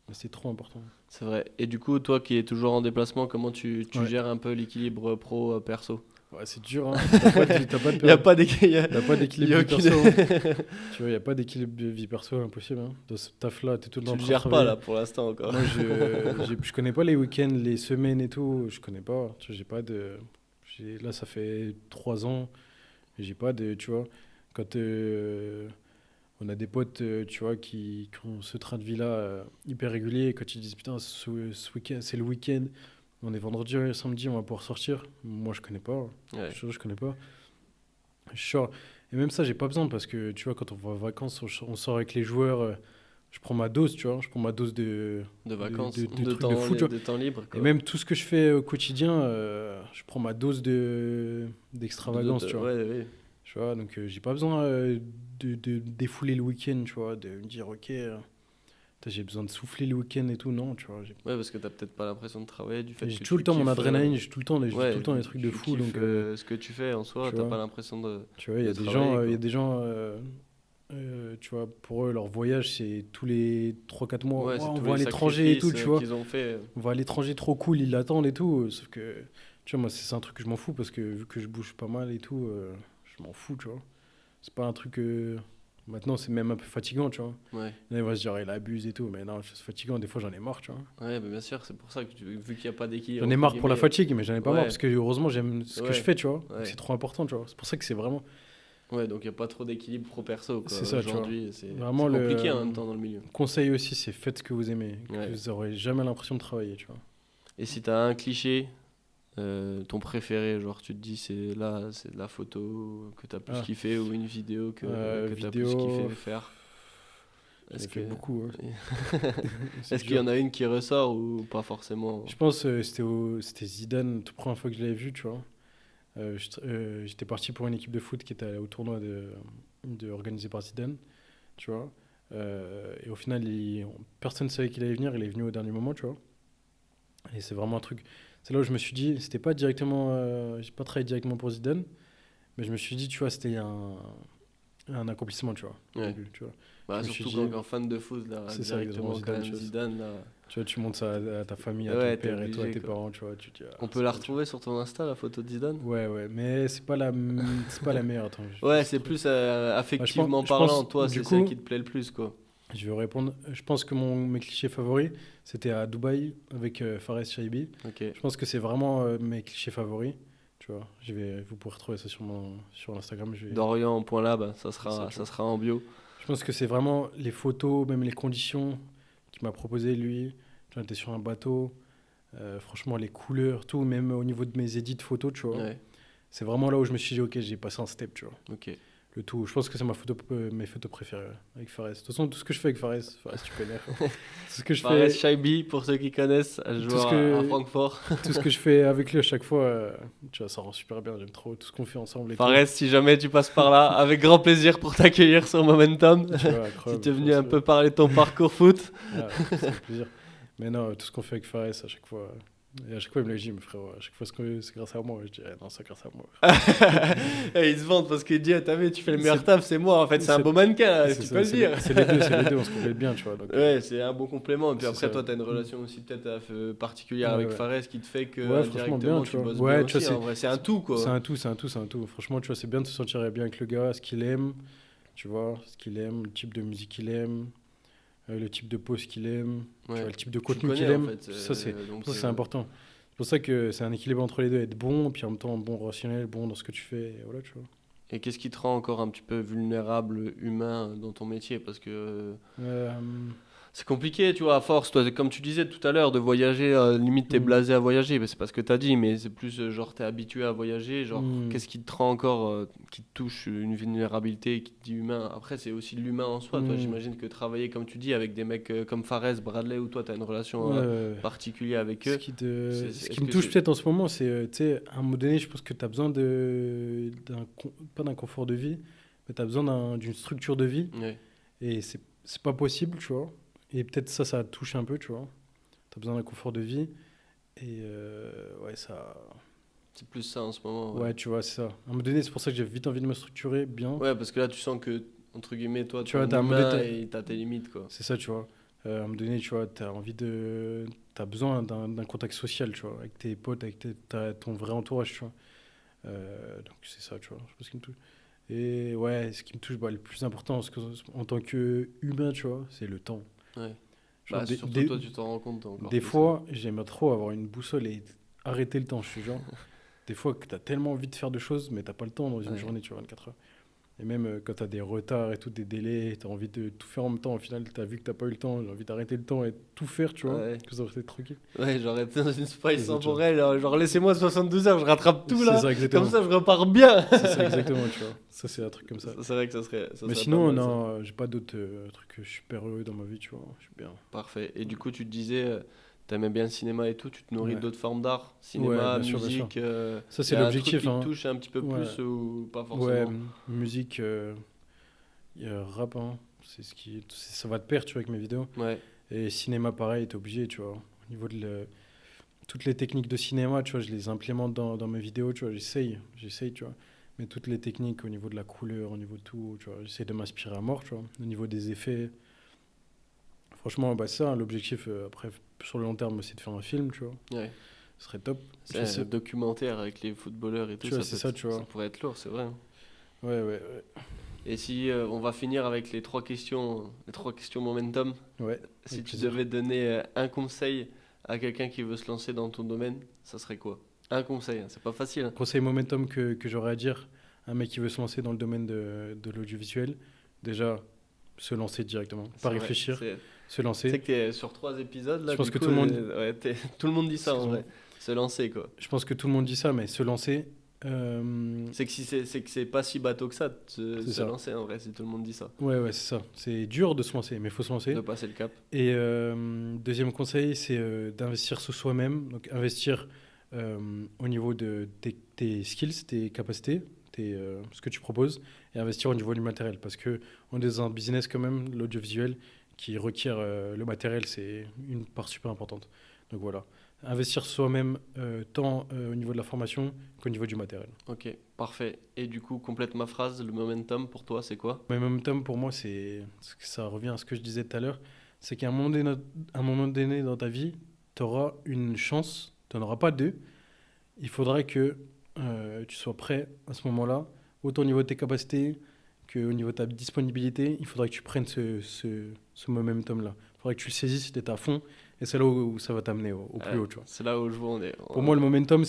mais c'est trop important. c'est vrai. Et du coup, toi qui es toujours en déplacement, comment tu Ouais, gères un peu l'équilibre pro-perso? ouais c'est dur, hein. T'as pas de Il n'y a pas d'équilibre. y a pas Il y d'équilibre a vie aucune. perso, hein. Tu vois, il n'y a pas d'équilibre de vie perso, impossible, hein. Dans ce taf-là, t'es tout le temps Tu en le train de gères pas travailler. là pour l'instant encore. Moi, je connais pas les week-ends, les semaines et tout. Je connais pas. Tu vois, j'ai pas de. Là, ça fait 3 ans. Et j'ai pas de. Tu vois, quand on a des potes, tu vois, qui ont ce train de vie-là hyper régulier. Et quand ils disent putain, ce week-end, c'est le week-end. On est vendredi, samedi, on va pouvoir sortir. Moi, je connais pas. Ouais. Je connais pas. Je sors. Et même ça, j'ai pas besoin parce que tu vois, quand on va en vacances, on sort avec les joueurs. Je prends ma dose, tu vois. Je prends ma dose De de, vacances, de, de de trucs de temps, foot, tu vois. de temps libre, Et quoi. même tout ce que je fais au quotidien, je prends ma dose d'extravagance, tu vois. Ouais, ouais. Tu vois, donc j'ai pas besoin de défouler le week-end, tu vois, de me dire, ok, putain, j'ai besoin de souffler le week-end et tout. Non, tu vois. Ouais, parce que t'as peut-être pas l'impression de travailler du fait J'ai que tout tu le temps mon kiffes. adrénaline, j'ai tout le temps, tout Ouais, le temps des trucs de tu fou, kiffes donc ce que tu fais en soi, tu t'as vois. pas l'impression Tu vois, il y de a des travailler, gens, quoi. tu vois, pour eux, leur voyage, c'est tous les 3 4 mois. Ouais, Ouah, c'est on tous va à les l'étranger et tout, sacrifices tu vois. qu'ils ont fait. On va à l'étranger trop cool, ils l'attendent et tout. Sauf que, tu vois, moi, c'est un truc que je m'en fous parce que vu que je bouge pas mal et tout, je m'en fous, tu vois. C'est pas un truc. Maintenant, c'est même un peu fatigant, tu vois. Ouais. Là, il va se dire, il abuse et tout, mais non, c'est fatigant. Des fois, j'en ai marre, tu vois. Ouais, bah, bien sûr, c'est pour ça que vu qu'il n'y a pas d'équilibre, J'en ai entre marre pour la guillemets. fatigue, mais j'en ai pas marre Ouais, parce que heureusement, j'aime ce que je ouais, fais, tu vois. Donc, ouais. c'est trop important, tu vois. C'est pour ça que c'est vraiment. Ouais, donc il n'y a pas trop d'équilibre pro-perso, quoi. C'est ça, tu vois. Aujourd'hui, c'est Vraiment, compliqué le en même temps dans le milieu. conseil aussi, c'est faites ce que vous aimez. Ouais. Vous aurez jamais l'impression de travailler, tu vois. Et si t'as un cliché, ton préféré, genre tu te dis c'est là, c'est de la photo que t'as plus Ah, kiffé ou une vidéo que t'as plus vidéo, kiffé faire. j'en Est-ce ai fait que beaucoup, ouais. C'est est-ce qu'il y dur. en a une qui ressort ou pas forcément? Je pense c'était Zidane, toute première fois que je l'avais vu, tu vois. J'étais parti pour une équipe de foot qui était allée au tournoi organisé par Zidane, tu vois. Et au final, personne ne savait qu'il allait venir, il est venu au dernier moment, tu vois. Et c'est vraiment un truc. C'est là où je me suis dit, c'était pas directement. J'ai pas travaillé directement pour Zidane, mais je me suis dit, tu vois, c'était un accomplissement, tu vois, au Ouais. début, tu vois. Bah, Je me suis surtout dit, quand fan de foot, là, c'est ça, exactement, directement quand Zidane, même tu vois. Zidane, là. Tu vois, tu montres ça à ta famille, à ton Ouais, t'es père et toi, à obligé, tes quoi. parents, tu vois, tu te dis, ah, On peut c'est la bon, tu vois. retrouver sur ton Insta, la photo de Zidane? Ouais, ouais, mais c'est pas la meilleure. Attends, Ouais, c'est c'est trop. plus Bah, affectivement je parlant, pense, toi, du c'est celle qui coup, te plaît le plus, quoi. je vais répondre. Je pense que mes clichés favoris, c'était à Dubaï avec Fares Shaibi. Ok. Je pense que c'est vraiment mes clichés favoris. Tu vois, vous pourrez retrouver ça sur Instagram. Dorian.lab, C'est ça, tu ça vois. sera en bio. Je pense que c'est vraiment les photos, même les conditions qu'il m'a proposé lui. Tu vois, on était sur un bateau. Franchement, les couleurs, tout, même au niveau de mes édits de photos, tu vois. Ouais, C'est vraiment là où je me suis dit, ok, j'ai passé un step, tu vois. ok. Le tout. Je pense que c'est mes photos préférées ouais, avec Fares. De toute façon, tout ce que je fais avec Fares, tu connais. Tout ce que je Fares fais, Shaibi, pour ceux qui connaissent, un tout ce joueur à que, Francfort. tout ce que je fais avec lui à chaque fois, tu vois, ça rend super bien. J'aime trop tout ce qu'on fait ensemble et tout. Fares, si jamais tu passes par là, avec grand plaisir pour t'accueillir sur Momentum. Tu vois, Si incroyable. t'es venu un peu parler de ton parcours foot. Ah, c'est un plaisir. Mais non, tout ce qu'on fait avec Fares à chaque fois. Et à chaque fois, il me le dit, mais frérot, à chaque fois, c'est grâce à moi. Je dis, eh, non, c'est grâce à moi. Et il se vante parce qu'il dit, ah, t'as vu, tu fais le meilleur C'est- taf, c'est moi. En fait, c'est un c'est- beau mannequin, là, C'est tu ça, peux le dire. c'est les deux, on se complète bien, tu vois. Donc, Ouais, c'est un bon complément. Et puis c'est après, ça. toi, t'as une relation aussi peut-être particulière Ouais, avec ouais. Fares qui te fait que Ouais, franchement, bien, indirectement, tu tu vois. bosses bien Ouais, tu aussi. vois, En vrai, c'est un tout, c'est quoi. un tout, c'est un tout, c'est un tout. Franchement, tu vois, c'est bien de se sentir bien avec le gars, ce qu'il aime, tu vois, ce qu'il aime, le type de musique qu'il aime, le type de pose qu'il aime, tu Ouais. vois, le type de Tu le contenu qu'il connais, en aime. fait. Donc, C'est important. C'est pour ça que c'est un équilibre entre les deux, être bon, puis en même temps bon relationnel, bon dans ce que tu fais, et voilà, tu vois. et qu'est-ce qui te rend encore un petit peu vulnérable, humain dans ton métier? Parce que Euh, c'est compliqué, tu vois, à force, toi, comme tu disais tout à l'heure, de voyager, limite t'es hmm, blasé à voyager, mais c'est pas ce que t'as dit, mais c'est plus genre t'es habitué à voyager, genre hmm, qu'est-ce qui te rend encore, qui te touche une vulnérabilité, qui te dit humain. Après, c'est aussi de l'humain en soi, toi, hmm. j'imagine que travailler, comme tu dis, avec des mecs comme Fares, Bradley, ou toi, t'as une relation Ouais, particulière avec eux. ce qui Est-ce me que touche c'est... peut-être en ce moment, c'est, tu sais, à un moment donné, je pense que tu as besoin pas d'un confort de vie, mais tu as besoin d'une structure de vie. Ouais, Et c'est pas possible, tu vois. Et peut-être ça touche un peu, tu vois. Tu as besoin d'un confort de vie. Et ouais, ça. c'est plus ça en ce moment, ouais. Ouais, tu vois, c'est ça. À un moment donné, c'est pour ça que j'ai vite envie de me structurer bien. Ouais, parce que là, tu sens que, entre guillemets, toi, Tu t'es vois, un t'as un moment donné, humain et t'as tes limites, quoi. c'est ça, tu vois. À un moment donné, tu vois, t'as besoin d'un contact social, tu vois, avec tes potes, avec ton vrai entourage, tu vois. Donc c'est ça, tu vois, je pense ce qui me touche. Et ouais, ce qui me touche, bah, le plus important en tant qu'humain, tu vois, c'est le temps. Ouais. Genre, Bah, surtout toi, tu t'en rends compte encore des plus, ouais. fois, j'aimerais trop avoir une boussole et arrêter le temps, je suis genre. Des fois que t'as tellement envie de faire de choses, mais t'as pas le temps dans une Ouais. journée, tu vois, 24 heures. Et même quand t'as des retards et tout, des délais, t'as envie de tout faire en même temps. Au final, t'as vu que t'as pas eu le temps, j'ai envie d'arrêter le temps et de tout faire, tu vois, Ouais. que ça aurait été tranquille. Ouais, genre être dans une spice C'est ça, tu vois. temporelle, genre laissez-moi 72 heures, je rattrape tout C'est là, ça, comme exactement. ça je repars bien. C'est ça, exactement, tu vois. Ça, c'est un truc comme ça. C'est vrai que ça Mais serait pas sinon, mal ça. non, j'ai pas d'autres trucs super heureux dans ma vie, tu vois. Je suis bien. Parfait. Et du coup, tu te disais, t'aimais bien le cinéma et tout, tu te nourris Ouais. d'autres formes d'art, Ouais, cinéma, bien sûr, bien sûr. musique. Ça, Y c'est a un truc l'objectif, qui te hein. touche un petit peu Ouais. plus ou pas Ouais, forcément? musique, il y a rap, hein. Ça va de pair, tu vois, avec mes vidéos. Ouais, Et cinéma, pareil, t'es obligé, tu vois. Au niveau toutes les techniques de cinéma, tu vois, je les implémente dans mes vidéos, tu vois, j'essaye, tu vois. Mais toutes les techniques au niveau de la couleur, au niveau de tout, tu vois, j'essaie de m'inspirer à mort, tu vois. Au niveau des effets, franchement, bah, c'est ça, hein, l'objectif, après, sur le long terme, c'est de faire un film, tu vois. ouais. Ce serait top. C'est Je un sais, documentaire avec les footballeurs et tout, tu vois, c'est ça, tu ça vois. pourrait être lourd, c'est vrai, hein. Ouais, ouais, ouais. Et si on va finir avec les trois questions momentum. Ouais, Si avec tu plaisir. devais donner un conseil à quelqu'un qui veut se lancer dans ton domaine, ça serait quoi? Un conseil, hein, c'est pas facile, hein. Conseil momentum que j'aurais à dire à un mec qui veut se lancer dans le domaine de l'audiovisuel, déjà, se lancer directement, pas C'est vrai. réfléchir, se Tu sais lancer. que t'es sur 3 épisodes Je là, pense du que coup, tout le monde, tout le monde dit ça en excuse-moi, vrai. Se lancer quoi. je pense que tout le monde dit ça, mais se lancer, C'est que c'est pas si bateau que ça de c'est se ça. lancer en vrai, si tout le monde dit ça. Ouais, ouais, c'est ça. C'est dur de se lancer, mais il faut se De lancer. passer le cap. Et deuxième conseil, c'est d'investir sur soi-même. Donc investir au niveau de tes skills, tes capacités, ce que tu proposes, et investir au niveau du matériel. Parce que on est dans un business quand même, l'audiovisuel, qui requiert le matériel, c'est une part super importante. Donc voilà. Investir soi-même tant au niveau de la formation qu'au niveau du matériel. Ok, parfait. Et du coup, complète ma phrase, le momentum pour toi, c'est quoi? Mais en même temps, pour moi, ça revient à ce que je disais tout à l'heure, c'est qu'à un moment donné dans ta vie, tu auras une chance, tu n'en auras pas deux. Il faudra que tu sois prêt à ce moment-là, autant au niveau de tes capacités qu'au niveau de ta disponibilité. Il faudra que tu prennes ce momentum-là. Il faudra que tu le saisisses, tu es à fond, et c'est là où ça va t'amener au plus haut, tu vois. C'est là où je vois, Pour moi, le momentum,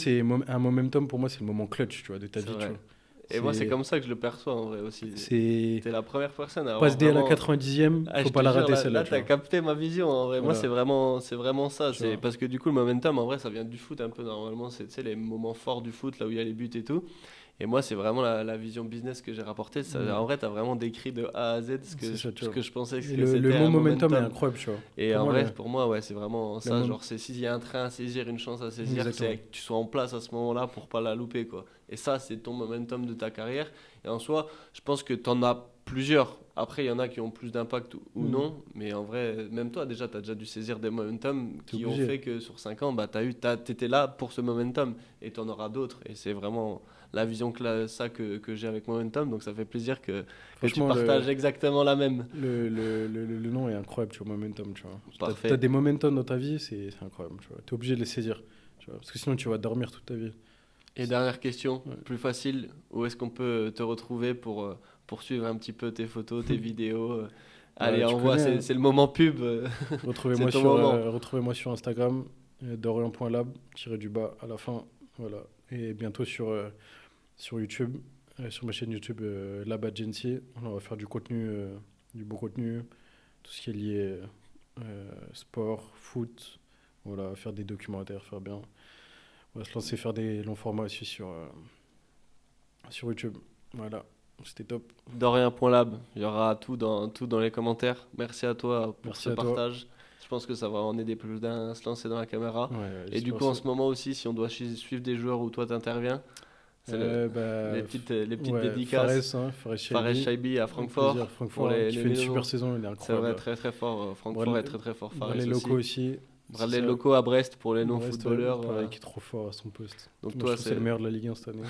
un momentum, pour moi, c'est le moment clutch, tu vois, de ta c'est vie, tu vrai. vois. Et moi, c'est C'est, comme ça que je le perçois en vrai aussi. c'est T'es la première personne à avoir passe dès à la vraiment. 90e, Ah, faut je te pas la jure, rater là, celle-là, là tu t'as vois. capté ma vision en vrai. Moi, Voilà, c'est vraiment ça. tu C'est vois. parce que du coup, le momentum, en vrai, ça vient du foot un peu normalement. C'est, tu sais, les moments forts du foot, là où il y a les buts et tout. Et moi, c'est vraiment la vision business que j'ai rapportée. Mm. En vrai, t'as vraiment décrit de A à Z C'est ça, tu ce vois. que je pensais Et que le c'était mot un momentum est momentum. incroyable, tu vois. Et Pour en moi, vrai, pour moi, ouais, c'est vraiment le ça. mom- Genre, c'est s'il y a un train à saisir, une chance à saisir, c'est exactement. que tu sois en place à ce moment-là pour pas la louper, quoi. Et ça, c'est ton momentum de ta carrière. Et en soi, je pense que tu en as plusieurs. Après, il y en a qui ont plus d'impact ou Mm. non. Mais en vrai, même toi, déjà, tu as déjà dû saisir des momentum T'es qui ont obligé. fait que sur 5 ans, bah, t'étais là pour ce momentum. Et tu en auras d'autres. Et c'est vraiment la vision que j'ai avec momentum. Donc, ça fait plaisir que tu Franchement, partages exactement la même. le nom est incroyable, tu vois, momentum, tu vois. T'as Parfait. des momentum dans ta vie, c'est incroyable, tu vois. T'es obligé de les saisir, tu vois. Parce que sinon, tu vas dormir toute ta vie. Et dernière question, Ouais. plus facile, où est-ce qu'on peut te retrouver pour suivre un petit peu tes photos, tes vidéos Bah, Allez, tu envoie, connais, hein. c'est le moment pub, c'est ton moment. Retrouvez-moi sur Instagram, dorian.lab, tiré du bas à la fin. Voilà. Et bientôt sur YouTube, sur ma chaîne YouTube Lab Agency. On va faire du contenu, du beau contenu, tout ce qui est lié sport, foot. Voilà, faire des documentaires, faire bien. On va se lancer faire des longs formats aussi sur YouTube. Voilà, c'était top. Dorian.lab, il y aura tout dans les commentaires. Merci à toi pour Merci ce à toi. partage. Je pense que ça va en aider plus d'un à se lancer dans la caméra. Ouais, ouais, Et du j'espère coup, en aussi. ce moment aussi, si on doit suivre des joueurs où toi t'interviens, c'est Bah, les petites ouais, Fares, dédicaces. hein, Fares Fares Shaibi, Shaibi à avec plaisir. Francfort pour Francfort, hein, qui les fait une super Mélonos. saison, il est C'est incroyable vrai, là. très très fort. Francfort est Bradley, très très fort. Fares Bradley Loco aussi. aussi, c'est Bradley ça. Loco à Brest pour les Brest, ouais, non-footballeurs. pareil, qui est trop fort à son poste. Donc Moi, je toi, trouve que c'est le c'est... meilleur de la Ligue 1 cette année.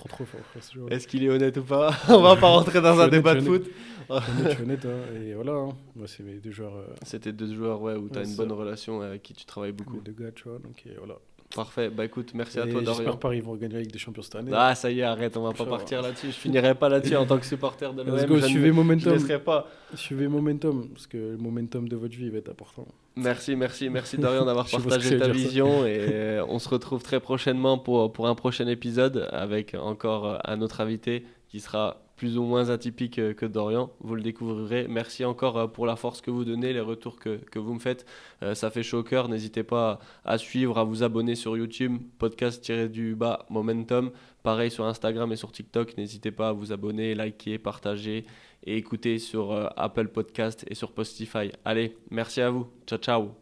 Trop fort, frère, ce joueur-là. Est-ce qu'il est honnête ou pas? On va pas rentrer dans un débat de foot. Je suis honnête, hein, et voilà. Hein. Moi, c'est mes deux joueurs, C'était deux joueurs ouais, où tu as ouais, une c'est bonne ça. relation avec qui tu travailles Mes beaucoup. deux gars, tu vois. Donc, et voilà. Parfait. Bah écoute, merci à toi, Et j'espère Dorian. Paris vont gagner la Ligue des Champions cette année. Ah, ça y est, arrête, on va pas Inch'Allah. partir là-dessus. Je finirai pas là-dessus en tant que supporter de Let's l'OM. go, suivez Je Momentum. laisserai pas. Suivez Momentum, parce que le momentum de votre vie va être important. Merci Dorian d'avoir Je sais pas ce que partagé j'allais ta dire ça. vision et on se retrouve très prochainement pour un prochain épisode avec encore un autre invité qui sera plus ou moins atypique que Dorian. Vous le découvrirez. Merci encore pour la force que vous donnez, les retours que vous me faites. Ça fait chaud au cœur. N'hésitez pas à suivre, à vous abonner sur YouTube, podcast-du-bas Momentum. Pareil sur Instagram et sur TikTok. N'hésitez pas à vous abonner, liker, partager et écouter sur Apple Podcast et sur Spotify. Allez, merci à vous. Ciao, ciao.